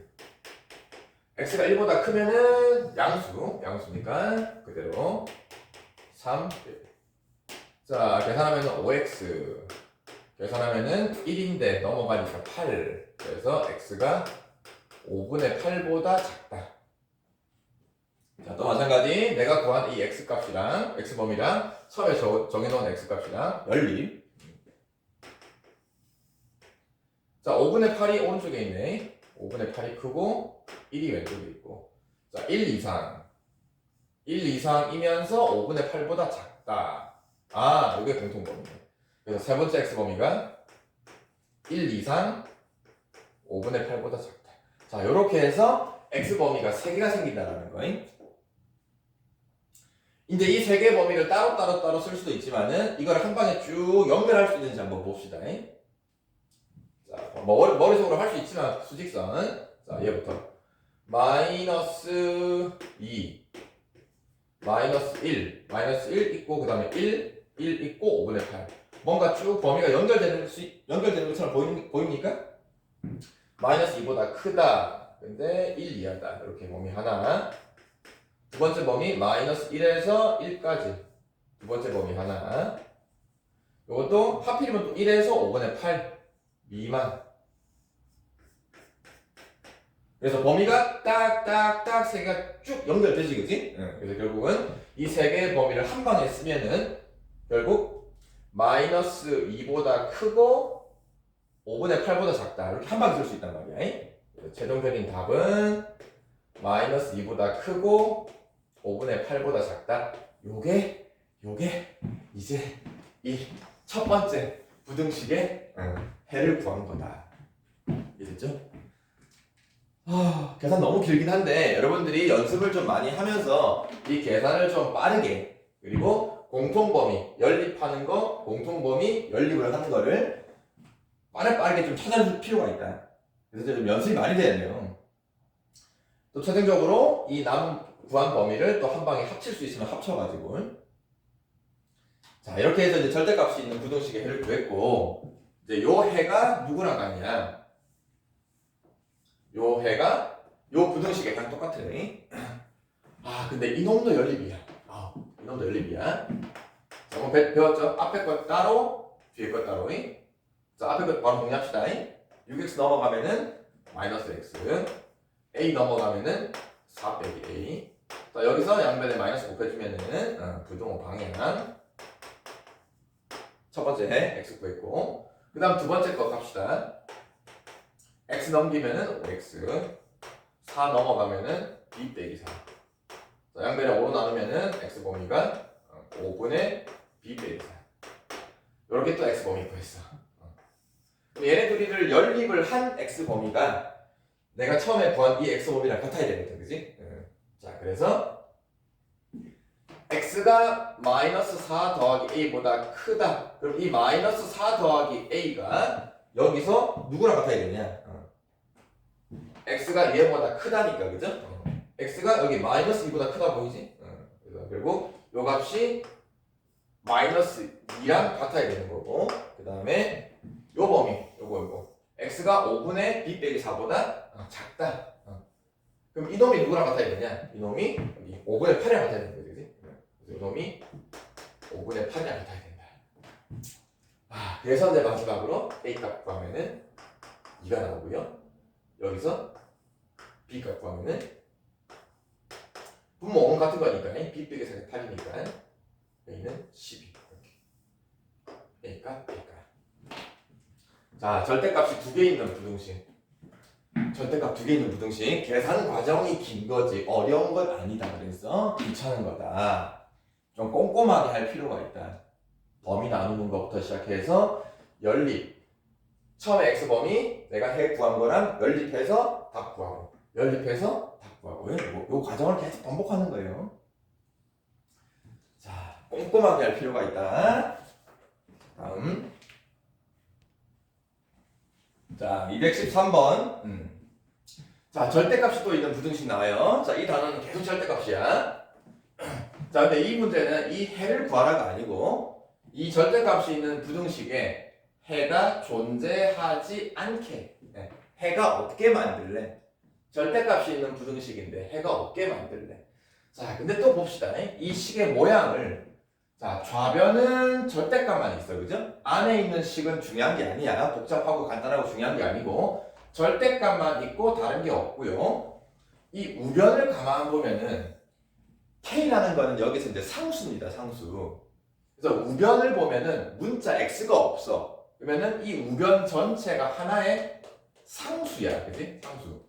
x가 1보다 크면은 양수니까 그대로 3. 자, 계산하면은 5x. 계산하면은 1인데 넘어가니까 8. 그래서 x가 5분의 8보다 작다. 자, 또 마찬가지 내가 구한 이 x값이랑 x범위랑 처음에 정해놓은 x값이랑 연립. 자, 5분의 8이 오른쪽에 있네. 5분의 8이 크고 1이 왼쪽에 있고. 자, 1 이상이면서 5분의 8보다 작다. 이게 공통범위네. 그래서 세 번째 x범위가 1 이상 5분의 8보다 작다. 자, 이렇게 해서 x범위가 3개가 생긴다는 거임. 이제 이 3개의 범위를 따로 쓸 수도 있지만은 이걸 한 방에 쭉 연결할 수 있는지 한번 봅시다. 자, 머릿속으로 할 수 있지만 수직선. 자, 얘부터 마이너스 2 마이너스 1 있고 그 다음에 1 있고 5분의 8 뭔가 쭉 범위가 연결되는 것처럼 보입니까? 마이너스 2보다 크다 근데 1 이하다 이렇게 범위 하나. 두 번째 범위 마이너스 1에서 1까지 두 번째 범위 하나. 이것도 하필이면 또 1에서 5분의 8 미만. 그래서 범위가 딱딱딱 세 개가 쭉 연결되지, 그치? 그래서 결국은 이 세 개의 범위를 한 방에 쓰면은 결국 마이너스 2보다 크고 5분의 8보다 작다. 이렇게 한 방에 쓸 수 있단 말이야. 그래서 최종적인 답은 마이너스 2보다 크고 5분의 8보다 작다. 요게 이제 이 첫 번째 부등식의 해를 구한 거다. 이해됐죠? 계산 너무 길긴 한데 여러분들이 연습을 좀 많이 하면서 이 계산을 좀 빠르게 그리고 공통범위 연립하는 거 공통범위 연립을 하는 거를 빠르게 좀 찾아줄 필요가 있다. 그래서 좀 연습이 많이 돼야 돼요. 또 최종적으로 이 남은 구한 범위를 또 한 방에 합칠 수 있으면 합쳐가지고 자 이렇게 해서 이제 절대값이 있는 부등식의 해를 구했고 이제 요 해가 누구랑 같냐? 요 해가 요 부등식에 그냥 똑같으네. 근데 이놈도 연립이야. 이놈도 연립이야. 자, 한번 배웠죠? 앞에 거 따로, 뒤에 거 따로. 자, 앞에 거 바로 정리합시다. 6x 넘어가면은 마이너스 x, a 넘어가면은 4 빼기 a. 자, 여기서 양변에 마이너스 곱해주면은 부등호 방향. 첫 번째 해 x 구했고, 그 다음 두 번째 거 갑시다. x 넘기면은 5x, 4 넘어가면은 b 빼기 4. 자, 양변에 5로 나누면은 x 범위가 5분의 b 빼기 4. 요렇게 또 x 범위 구했어. 그럼 얘네 둘이를 연립을 한 x 범위가 내가 처음에 구한 이 x 범위랑 같아야 되거든, 그지? 자, 그래서 x가 마이너스 4 더하기 a보다 크다. 그럼 이 마이너스 4 더하기 a가 여기서 누구랑 같아야 되냐? x가 얘보다 크다니까, 그죠? x가 여기 마이너스 2보다 크다 보이지? 그래서 결국 요 값이 마이너스 2랑 같아야 되는 거고, 그 다음에 요 범위, 요거 x가 5분의 b 빼기 4보다 작다. 그럼 이놈이 누구랑 같아야 되냐? 이놈이 여기 5분의 8이랑 같아야 되는 거지, 그지? 그래서 이놈이 5분의 8이랑 같아야 된다. 그래서 이제 마지막으로 A 값 구하면은 2가 나오고요. 여기서 B 값 구하면은 분모 5는 같은 거니까 B 빼기 4가 8이니까 A는 12. 이렇게. A 값, B 값. 자, 절대값이 2개 있는 부등식. 절대값 2개 있는 부등식. 계산 과정이 긴 거지 어려운 건 아니다. 그래서 귀찮은 거다. 좀 꼼꼼하게 할 필요가 있다. 범위 나누는 것부터 시작해서 연립. 처음에 x범위 내가 해 구한 거랑 연립해서 답 구하고 연립해서 답 구하고 요 과정을 계속 반복하는 거예요. 자, 꼼꼼하게 할 필요가 있다. 다음. 자, 213번. 자, 절대값이 또 있는 부등식 나와요. 자, 이 단어는 계속 절대값이야. 자, 근데 이 문제는 이 해를 구하라가 아니고 이 절대값이 있는 부등식에 해가 존재하지 않게 해가 없게 만들래. 절대값이 있는 부등식인데 해가 없게 만들래. 자, 근데 또 봅시다. 이 식의 모양을 자, 좌변은 절대값만 있어, 그죠? 안에 있는 식은 중요한 게 아니야. 복잡하고 간단하고 중요한 게 아니고 절대값만 있고 다른 게 없고요. 이 우변을 가만 보면은 K라는 거는 여기서 이제 상수입니다, 상수. 그래서 우변을 보면은 문자 X가 없어. 그러면은 이 우변 전체가 하나의 상수야, 그지? 상수.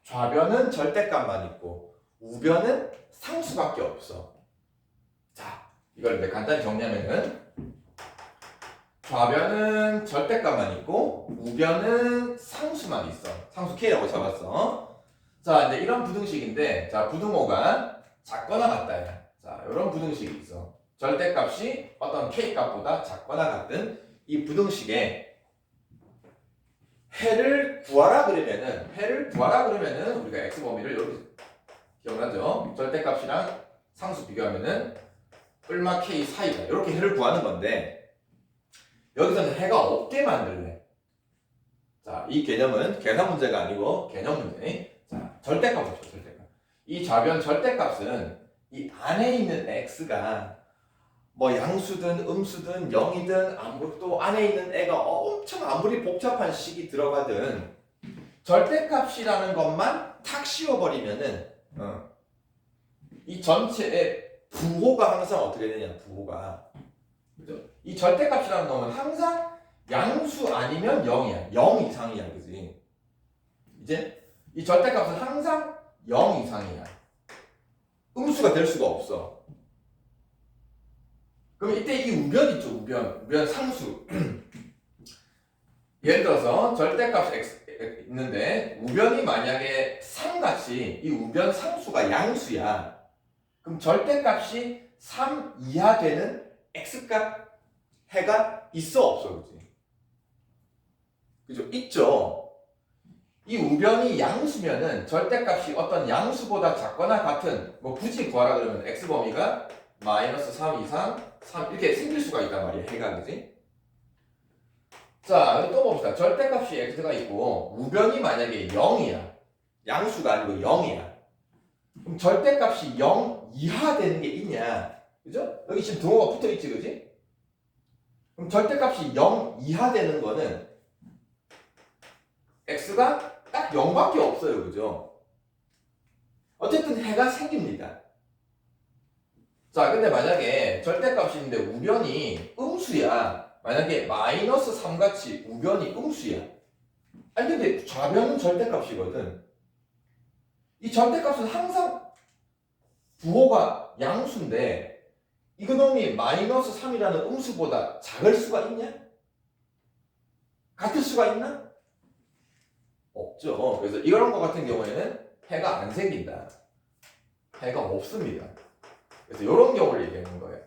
좌변은 절대값만 있고 우변은 상수밖에 없어. 자, 이걸 이제 간단히 정리하면은 좌변은 절대값만 있고 우변은 상수만 있어. 상수 K라고 잡았어. 자, 이제 이런 부등식인데, 자, 부등호가 작거나 같다야. 자, 이런 부등식이 있어. 절대값이 어떤 K값보다 작거나 같은 이 부등식에 해를 구하라 그러면은 우리가 X범위를 이렇게 기억나죠? 절대값이랑 상수 비교하면은 얼마 K 사이다. 이렇게 해를 구하는 건데 여기서는 해가 없게 만들래. 자, 이 개념은 계산 문제가 아니고 개념 문제. 자, 절대값 봅시다. 절대값. 이 좌변 절대값은 이 안에 있는 x가 뭐 양수든 음수든 0이든 아무리 또 안에 있는 애가 엄청 아무리 복잡한 식이 들어가든 절대값이라는 것만 탁 씌워버리면은 이 전체의 부호가 항상 어떻게 되냐, 부호가. 그죠? 이 절대값이라는 놈은 항상 양수 아니면 0이야. 0 이상이야. 그지? 이제 이 절대값은 항상 0 이상이야. 음수가 될 수가 없어. 그럼 이때 이 우변 있죠, 우변 상수. 예를 들어서 절대값 x 있는데 우변이 만약에 3같이 이 우변 상수가 양수야. 그럼 절대값이 3 이하 되는 x값 해가 있어, 없어? 그지? 그죠? 있죠. 이 우변이 양수면은 절대값이 어떤 양수보다 작거나 같은, 뭐 굳이 구하라 그러면 x범위가 마이너스 3 이상 3 이렇게 생길 수가 있단 말이야, 해가. 그지? 자, 또 봅시다. 절대값이 x가 있고 우변이 만약에 0이야. 양수가 아니고 0이야. 그럼 절대값이 0 이하 되는 게 있냐? 그죠? 여기 지금 등호가 붙어 있지, 그지? 그럼 절대값이 0 이하 되는 거는 x가 딱 0밖에 없어요, 그죠? 어쨌든 해가 생깁니다. 자, 근데 만약에 절대값이 있는데 우변이 음수야. 만약에 마이너스 3같이 우변이 음수야. 아니 근데 좌변은 절대값이거든. 이 절대값은 항상 부호가 양수인데 이거놈이 마이너스 3이라는 음수보다 작을 수가 있냐? 같을 수가 있나? 없죠. 그래서 이런 것 같은 경우에는 해가 안 생긴다. 해가 없습니다. 그래서 이런 경우를 얘기하는 거예요.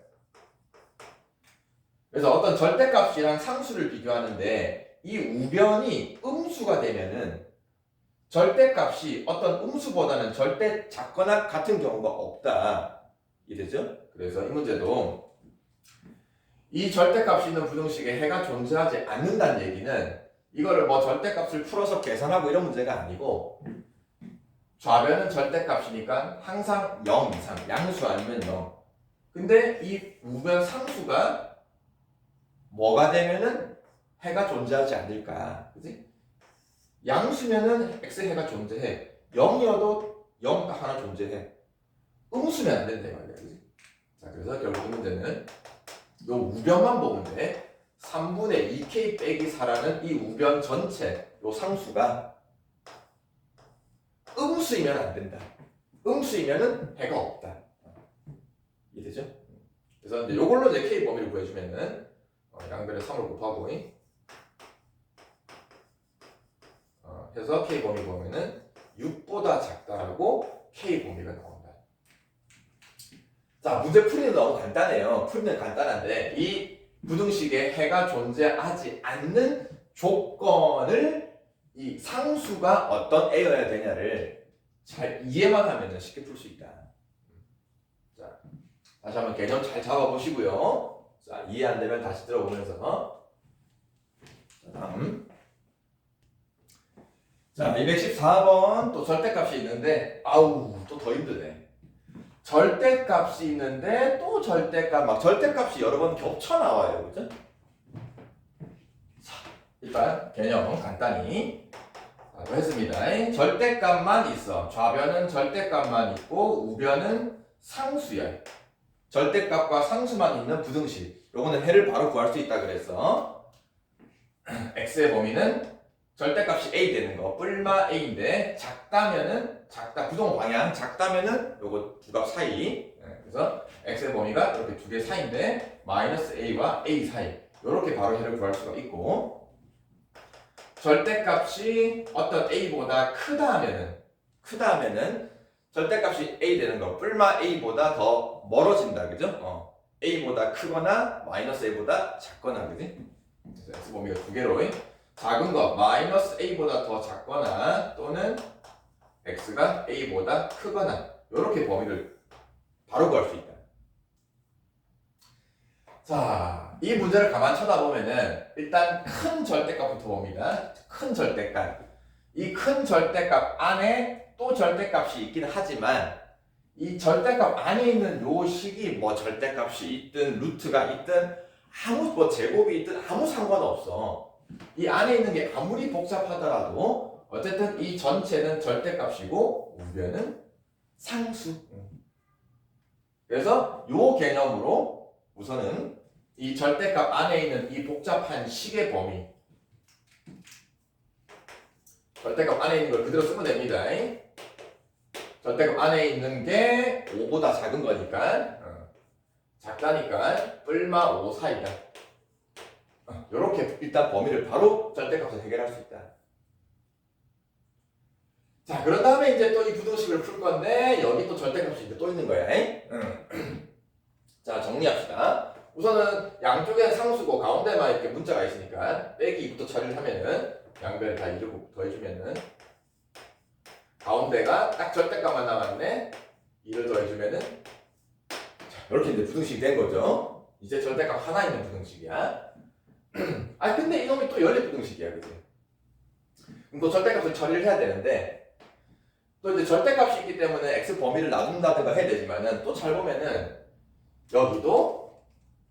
그래서 어떤 절대값이랑 상수를 비교하는데 이 우변이 음수가 되면은 절대값이 어떤 음수보다는 절대 작거나 같은 경우가 없다. 이해되죠? 그래서 이 문제도 이 절대값이 있는 부등식에 해가 존재하지 않는다는 얘기는 이거를 뭐 절대값을 풀어서 계산하고 이런 문제가 아니고 좌변은 절대값이니까 항상 0 이상, 양수 아니면 0. 근데 이 우변 상수가 뭐가 되면은 해가 존재하지 않을까, 그지? 양수면은 x해가 존재해. 0이어도 0가 하나 존재해. 음수면 안 된다 말이야, 그지? 자, 그래서 결국 이 문제는 요 우변만 보면 돼. 3분의 2k 빼기 4라는 이 우변 전체 요 상수가 음수이면 안 된다. 음수이면은 해가 없다. 이해되죠? 그래서 이제 요걸로 이제 k 범위를 구해주면은 양변에 3을 곱하고 해서 k 범위 보면은 6보다 작다라고 k 범위가 나온다. 자, 문제 풀이는 너무 간단해요. 풀이는 간단한데 이 부등식에 해가 존재하지 않는 조건을 이 상수가 어떤 애여야 되냐를 잘 이해만 하면 쉽게 풀 수 있다. 자, 다시 한번 개념 잘 잡아보시고요. 자, 이해 안 되면 다시 들어보면서. 자, 다음. 자, 214번 또 절대값이 있는데 아우 또 더 힘드네. 절대값이 있는데 또 절대값 막 절대값이 여러 번 겹쳐 나와요, 그죠? 자, 일단 개념 간단히 했습니다. 절대값만 있어. 좌변은 절대값만 있고 우변은 상수야. 절대값과 상수만 있는 부등식. 요거는 해를 바로 구할 수 있다 그랬어. x의 범위는 절대값이 a 되는 거 뿔마 a인데 작다면은 작다 부동 방향 작다면은 요거 두 값 사이. 그래서 x의 범위가 이렇게 두 개 사이인데 마이너스 a와 a 사이. 요렇게 바로 해를 구할 수가 있고 절대값이 어떤 a보다 크다 하면은 절대값이 a 되는 거 뿔마 a보다 더 멀어진다, 그죠? a보다 크거나 마이너스 a보다 작거나, 그지? 그래서 x 범위가 두 개로 작은 거 마이너스 a보다 더 작거나 또는 x가 a보다 크거나 이렇게 범위를 바로 구할 수 있다. 자, 이 문제를 가만 쳐다보면은 일단 큰 절대값부터 봅니다. 큰 절대값. 이 큰 절대값 안에 또 절대값이 있긴 하지만 이 절대값 안에 있는 요 식이 뭐 절대값이 있든 루트가 있든 아무 뭐 제곱이 있든 아무 상관없어. 이 안에 있는 게 아무리 복잡하더라도 어쨌든 이 전체는 절대값이고 우변은 상수. 그래서 요 개념으로 우선은 이 절대값 안에 있는 이 복잡한 식의 범위 절대값 안에 있는 걸 그대로 쓰면 됩니다. 절대값 안에 있는 게 5보다 작은 거니까 작다니까 뿔마 5 사이다. 이렇게 일단 범위를 바로 절대값을 해결할 수 있다. 자, 그런 다음에 이제 또 이 부등식을 풀 건데 여기 또 절대값이 이제 또 있는 거야. 자, 정리합시다. 우선은 양쪽에는 상수고 가운데만 이렇게 문자가 있으니까 빼기 2부터 처리를 하면은 양변을 다 2를 더해주면은 가운데가 딱 절대값만 남았네. 2를 더해주면은 자, 이렇게 이제 부등식이 된 거죠. 이제 절대값 하나 있는 부등식이야. 아, 근데 이놈이 또 연립 부등식이야, 그지? 그럼 또 절대값을 처리를 해야 되는데 또 이제 절대값이 있기 때문에 x 범위를 놔둔다든가 해야 되지만은 또 잘 보면은 여기도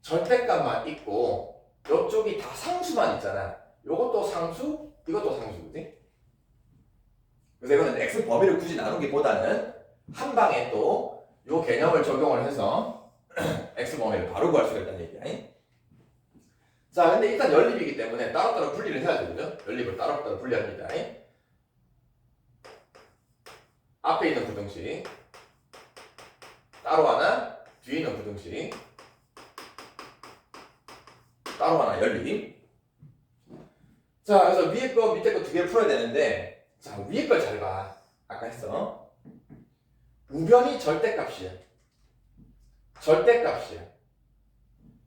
절대값만 있고 이쪽이 다 상수만 있잖아. 요것도 상수, 이것도 상수, 그지? 그래서 이거는 x 범위를 굳이 나누기보다는 한 방에 또 요 개념을 적용을 해서 x 범위를 바로 구할 수가 있다는 얘기야. 자, 근데 일단 연립이기 때문에 따로따로 분리를 해야 되거든요. 연립을 따로따로 분리합니다. 앞에 있는 부등식 따로 하나, 뒤에 있는 부등식 따로 하나 연립. 자, 그래서 위에 거 밑에 거 두 개 풀어야 되는데 자, 위에 걸 잘 봐. 아까 했어. 우변이 절대값이야. 절대값이야.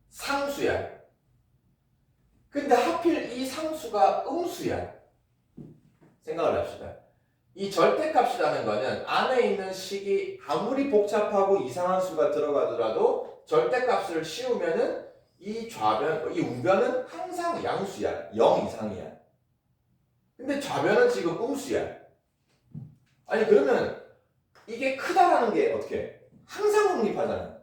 상수야. 근데 하필 이 상수가 음수야. 생각을 합시다. 이 절대값이라는 거는 안에 있는 식이 아무리 복잡하고 이상한 수가 들어가더라도 절대값을 씌우면은 이 좌변, 이 우변은 항상 양수야. 0 이상이야. 근데 좌변은 지금 음수야. 아니 그러면 이게 크다라는 게 어떻게? 항상 성립하잖아.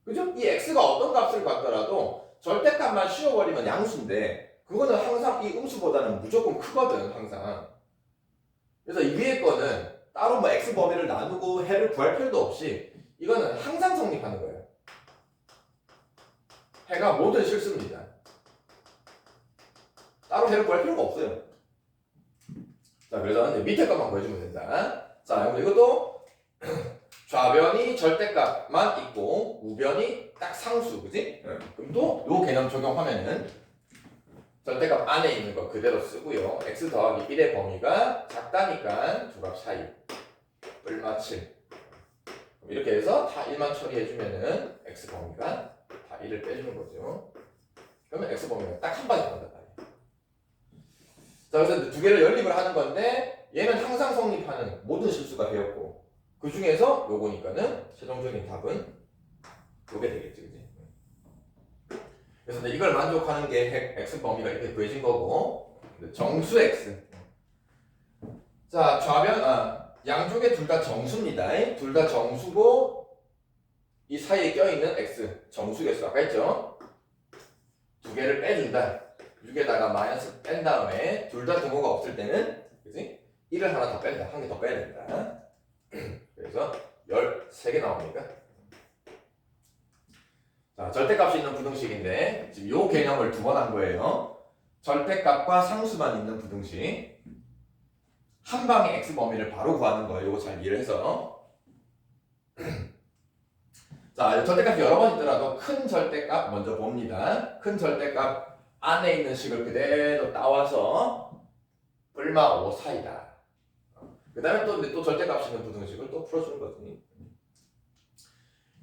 그죠? 이 x가 어떤 값을 갖더라도 절대값만 씌워버리면 양수인데 그거는 항상 이 음수보다는 무조건 크거든 항상. 그래서 이 위에 거는 따로 뭐 x 범위를 나누고 해를 구할 필요도 없이 이거는 항상 성립하는 거예요. 해가 모든 실수입니다. 따로 해를 구할 필요가 없어요. 자, 그래서 이제 밑에 것만 구해주면 된다. 자, 이것도 좌변이 절대값만 있고 우변이 딱 상수, 그지? 그럼 또 요 개념 적용하면은 절대값 안에 있는 거 그대로 쓰고요. x 더하기 1의 범위가 작다니까 두 값 사이 얼마 7 이렇게 해서 다 1만 처리해주면은 x 범위가 다 1을 빼주는 거죠. 그러면 x 범위가 딱 한 방에 나온단 말이에요. 자, 그래서 두 개를 연립을 하는 건데 얘는 항상 성립하는 모든 실수가 되었고 그 중에서 요거니까는 최종적인 답은 요게 되겠지, 그지? 그래서 이걸 만족하는 게 x 범위가 이렇게 구해진 거고 정수 x. 자, 양쪽에 둘 다 정수입니다. 둘 다 정수고 이 사이에 껴있는 x 정수겠어. 아까 했죠? 두 개를 빼준다. 6에다가 마이너스 뺀 다음에 둘 다 등호가 없을 때는 그지? 1을 하나 더 뺀다. 한 개 더 빼야 된다. 그래서 13개 나옵니다. 자, 절대값이 있는 부등식인데 지금 요 개념을 두 번 한 거예요. 절대값과 상수만 있는 부등식. 한 방에 x 범위를 바로 구하는 거예요. 이거 잘 이해를 해서. 자, 절대값이 여러 번 있더라도 큰 절대값 먼저 봅니다. 큰 절대값 안에 있는 식을 그대로 따와서 뿔마 5 사이다. 그 다음에 또 절대값이 있는 부등식을 또 풀어주는 거지.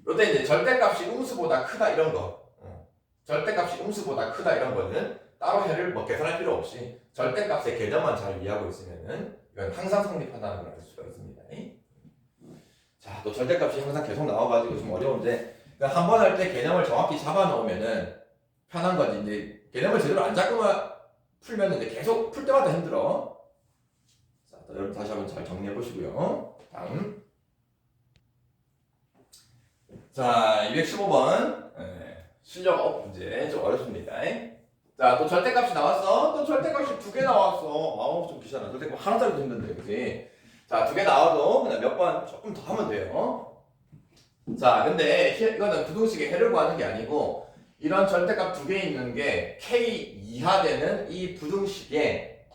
요때 이제 절대값이 음수보다 크다 이런 거. 절대값이 음수보다 크다 이런 거는 따로 해를 뭐 계산할 필요 없이 절대값의 개념만 잘 이해하고 있으면은 이건 항상 성립한다는 걸 알 수가 있습니다. 자, 또 절대값이 항상 계속 나와가지고 좀 어려운데 한 번 할 때 개념을 정확히 잡아 놓으면은 편한 거지. 이제 개념을 제대로 안 잡고만 풀면 이제 계속 풀 때마다 힘들어. 자, 여러분 다시 한번 잘 정리해 보시고요. 다음. 자, 215번. 실력 업 문제 좀 어렵습니다. 자, 또 절대값이 나왔어. 또 절대값이 두 개 나왔어. 아우, 좀 귀찮아. 절대값 하나짜리도 힘든데, 그지? 자, 두 개 나와도 그냥 몇 번 조금 더 하면 돼요. 자, 근데 이거는 부등식의 해를 구하는 게 아니고 이런 절대값 두 개 있는 게 k 이하 되는 이 부등식에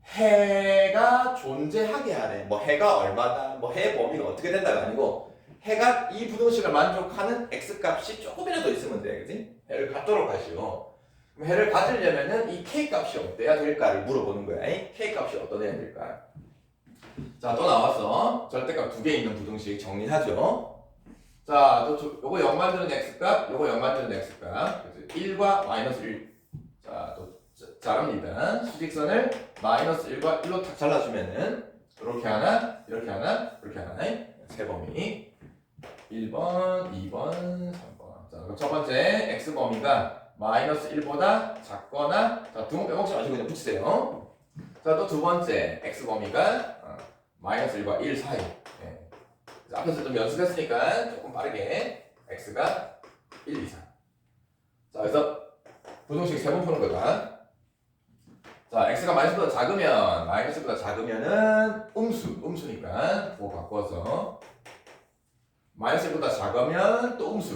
해가 존재하게 하래. 뭐 해가 얼마다, 뭐 해 범위가 어떻게 된다가 아니고 해가 이 부등식을 만족하는 x값이 조금이라도 있으면 돼, 그지? 해를 갖도록 하시오. 그럼 해를 가지려면은 이 k값이 어때야 될까를 물어보는 거야. k값이 어떠해야 될까? 자, 또 나왔어. 절대값 두 개 있는 부등식 정리하죠. 자, 또 요거 0 만드는 x값, 요거 0 만드는 x값. 그래서 1과 마이너스 1. 자, 또 자릅니다. 수직선을 마이너스 1과 1로 탁 잘라주면은 이렇게 하나, 이렇게 하나, 이렇게 하나. 세 범위. 1번, 2번, 3번. 자, 그럼 첫 번째 x 범위가 마이너스 1보다 작거나 자, 등호 빼먹지 마시고 그냥 붙이세요. 자, 또 두 번째 x 범위가 마이너스 1과 1 사이. 앞에서 좀 연습했으니까 조금 빠르게 x가 1 이상. 자, 그래서 부등식 세 번 푸는 거다. 자, x가 마이너스보다 작으면 마이너스보다 작으면은 음수니까 부호 바꿔서 마이너스보다 작으면 또 음수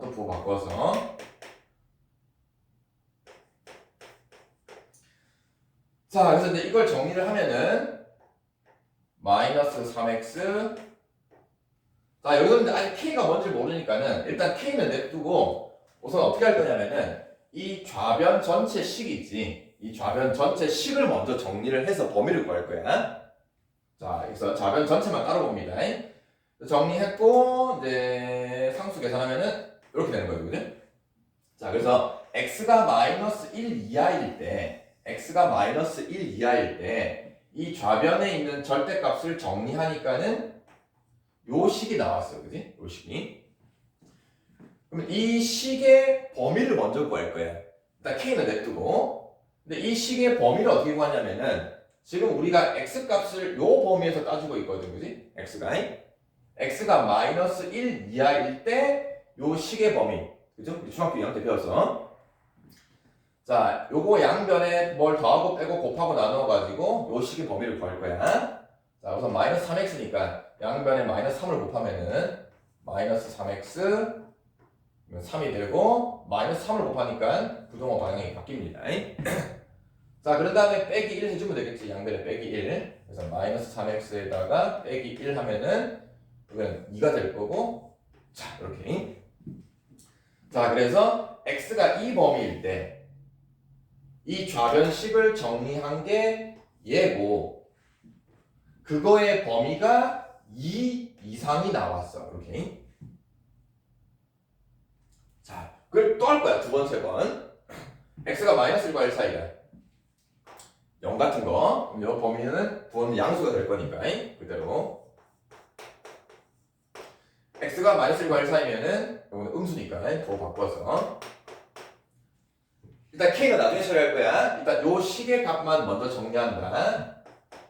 또 부호 바꿔서 자, 그래서 이제 이걸 정리를 하면은 마이너스 3x 자, 여기는 아직 k가 뭔지 모르니까는 일단 k는 냅두고 우선 어떻게 할 거냐면은 이 좌변 전체 식이지 이 좌변 전체 식을 먼저 정리를 해서 범위를 구할 거야. 자, 그래서 좌변 전체만 따로 봅니다. 정리했고 이제 상수 계산하면은 이렇게 되는 거죠, 그죠? 자, 그래서 x가 마이너스 1 이하일 때 x가 마이너스 1 이하일 때 이 좌변에 있는 절대값을 정리하니까는 요 식이 나왔어요, 그지? 요 식이. 그러면 이 식의 범위를 먼저 구할 거야. 일단 k는 냅두고 근데 이 식의 범위를 어떻게 구하냐면은 지금 우리가 x값을 요 범위에서 따지고 있거든, 그지? x가 마이너스 1 이하일 때 요 식의 범위, 그죠? 중학교 2학년 때 배웠어. 자, 요거 양변에 뭘 더하고 빼고 곱하고 나눠가지고 요 식의 범위를 구할 거야. 자, 우선 마이너스 3x니까 양변에 마이너스 3을 곱하면은 마이너스 3x 3이 되고 마이너스 3을 곱하니까 부동호 방향이 바뀝니다. 자, 그런 다음에 빼기 1 해주면 되겠지. 양변에 빼기 1. 그래서 마이너스 3x에다가 빼기 1 하면은 이건 2가 될 거고, 자, 이렇게. 자, 그래서 x가 이 범위일 때 이 좌변식을 정리한 게 얘고 그거의 범위가 2 이상이 나왔어. 이렇게. 자, 그걸 또 할 거야. 두 번째 번. x가 마이너스 1과 1 사이야. 0 같은 거. 그럼 이 범위는 부호는 양수가 될 거니까 그대로. x가 마이너스 1과 1 사이면은 이거는 음수니까 부호 바꿔서. 일단 k는 나중에 처리할 거야. 일단 요 식의 값만 먼저 정리한다.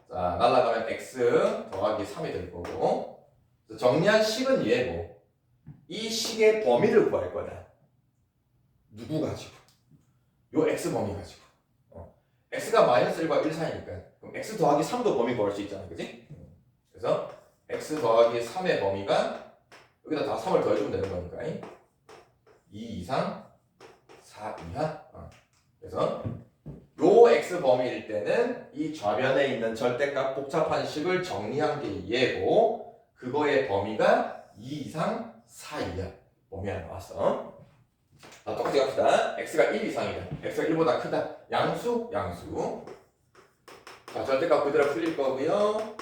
자, 날라가면 x 더하기 3이 될 거고. 정리한 식은 얘고 이 식의 범위를 구할 거다. 누구 가지고? 요 x 범위 가지고. x가 마이너스 1과 1 사이니까 그럼 x 더하기 3도 범위 구할 수 있잖아, 그지? 그래서 x 더하기 3의 범위가 여기다 다 3을 더해주면 되는 거니까 2 이상 4 이하. 그래서 요 x 범위일 때는 이 좌변에 있는 절대값 복잡한 식을 정리한 게 얘고 그거의 범위가 2 이상 4 이하 범위가 나왔어. 자, 똑같이 갑시다. x가 1 이상이다. x가 1보다 크다. 양수. 자, 절대값 그대로 풀릴 거고요.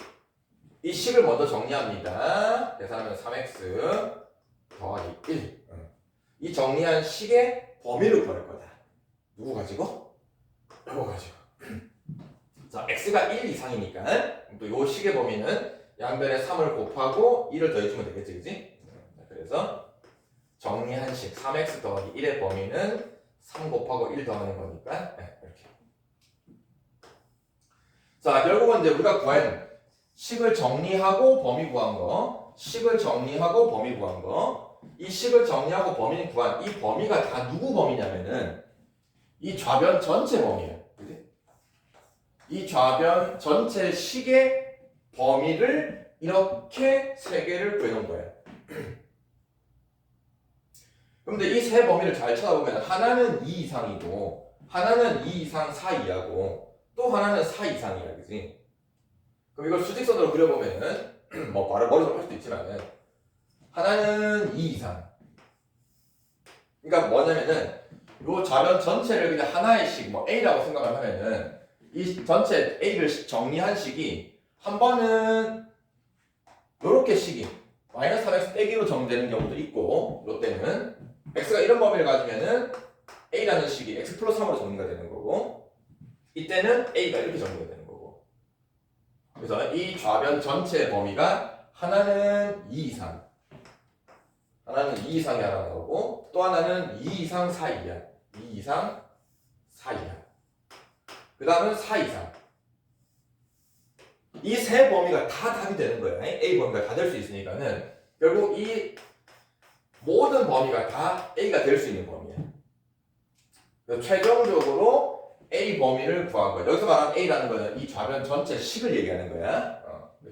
이 식을 먼저 정리합니다. 계산하면 3x 더하기 1. 이 정리한 식의 범위를 구할 거다. 누구 가지고? 이거 가지고. 자, x가 1 이상이니까 또 요 식의 범위는 양변에 3을 곱하고 1을 더해주면 되겠지, 그지? 그래서 정리한 식 3x 더하기 1의 범위는 3 곱하고 1 더하는 거니까 이렇게. 자, 결국은 이제 우리가 구한 식을 정리하고 범위 구한 거, 식을 정리하고 범위 구한 거, 이 식을 정리하고 범위 구한 이 범위가 다 누구 범위냐면은 이 좌변 전체 범위야. 그지? 이 좌변 전체 식의 범위를 이렇게 세 개를 구해놓은 거야. 그런데 이 세 범위를 잘 찾아보면 하나는 2 이상이고 하나는 2 이상 4 이하고 또 하나는 4 이상이야. 그지? 그럼 이걸 수직선으로 그려보면은 뭐 바로 머리로 할 수도 있지만 하나는 2 이상. 그러니까 뭐냐면은 요 좌변 전체를 그냥 하나의 식, 뭐 A라고 생각을 하면은 이 전체 A를 정리한 식이 한 번은 요렇게 식이 마이너스 3x 빼기로 정되는 경우도 있고 요때는 x가 이런 범위를 가지면은 A라는 식이 x 플러스 3으로 정리가 되는 거고 이때는 A가 이렇게 정리가 되는 거고 그래서 이 좌변 전체의 범위가 하나는 2 이상 하나는 2 이상이 하나 나오고 또 하나는 2 이상 4 이하 2 이상 4 이하 그 다음은 4 이상 이 세 범위가 다 답이 되는 거야. A 범위가 다 될 수 있으니까는 결국 이 모든 범위가 다 A가 될 수 있는 범위야. 그래서 최종적으로 A 범위를 구한 거야. 여기서 말하는 A라는 거는 이 좌변 전체 식을 얘기하는 거야.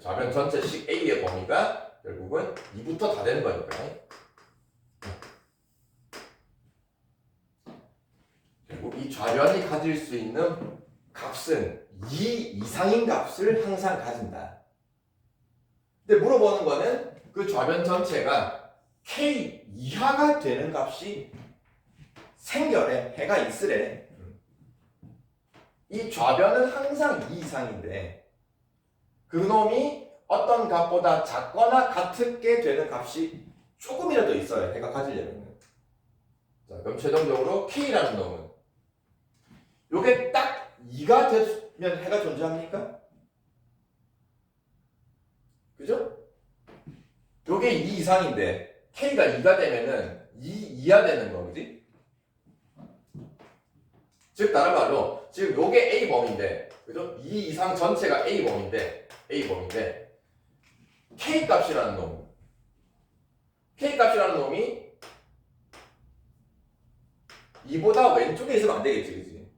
좌변 전체 식 A의 범위가 결국은 2부터 다 되는 거니까. 결국 이 좌변이 가질 수 있는 값은 2 이상인 값을 항상 가진다. 근데 물어보는 거는 그 좌변 전체가 K 이하가 되는 값이 생겨래. 해가 있으래. 이 좌변은 항상 2 이상인데 그놈이 어떤 값보다 작거나 같게 되는 값이 조금이라도 있어야 해가 가지려면. 자, 그럼 최종적으로 K라는 놈은 요게 딱 2가 되면 해가 존재합니까? 그죠? 요게 2 이상인데 K가 2가 되면은 2 이하 되는 거, 그지? 즉 다른 말로 지금 요게 A범인데, 그죠? 이 이상 전체가 A범인데, K값이라는 놈이 이보다 왼쪽에 있으면 안 되겠지, 그지?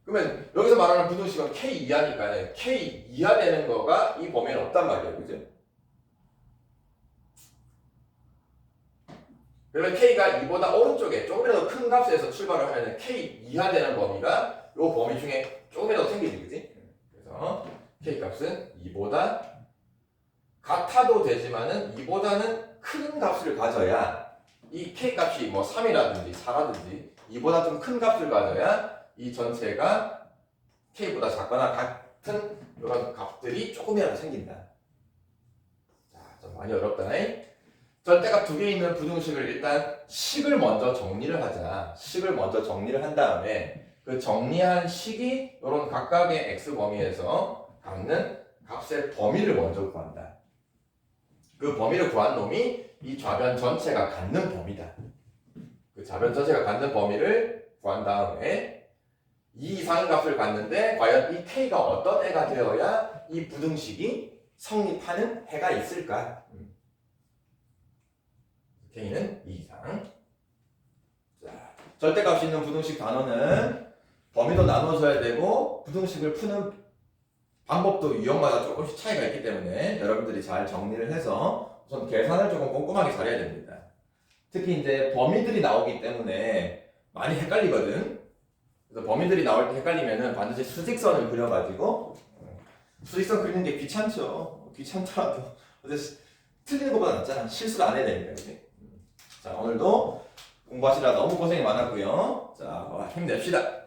그러면 여기서 말하는 부등식은 K 이하니까 K 이하 되는 거가 이 범위는 없단 말이에요, 그죠? 그러면 K가 이보다 오른쪽에 조금이라도 큰 값에서 출발을 하면 K 이하 되는 범위가 이 범위 중에 조금이라도 생기지, 그지? 그래서 K 값은 이보다 같아도 되지만은 이보다는 큰 값을 가져야 이 K 값이 뭐 3이라든지 4라든지 이보다 좀 큰 값을 가져야 이 전체가 K보다 작거나 같은 이런 값들이 조금이라도 생긴다. 자, 좀 많이 어렵다. 절대값 두 개 있는 부등식을 일단 식을 먼저 정리를 하자. 식을 먼저 정리를 한 다음에 그 정리한 식이 이런 각각의 x 범위에서 갖는 값의 범위를 먼저 구한다. 그 범위를 구한 놈이 이 좌변 전체가 갖는 범위다. 그 좌변 전체가 갖는 범위를 구한 다음에 이 이상의 값을 갖는데 과연 이 k가 어떤 애가 되어야 이 부등식이 성립하는 해가 있을까? k는 2 이상. 자, 절대값이 있는 부등식 단원은 범위도 나눠줘야 되고 부등식을 푸는 방법도 유형마다 조금씩 차이가 있기 때문에 여러분들이 잘 정리를 해서 우선 계산을 조금 꼼꼼하게 잘해야 됩니다. 특히 이제 범위들이 나오기 때문에 많이 헷갈리거든. 그래서 범위들이 나올 때 헷갈리면은 반드시 수직선을 그려가지고 수직선 그리는 게 귀찮죠. 귀찮더라도 틀리는 것보다 낫잖아. 실수를 안 해야 되니까. 그치? 자, 오늘도 공부하시라 너무 고생이 많았고요. 자, 힘냅시다.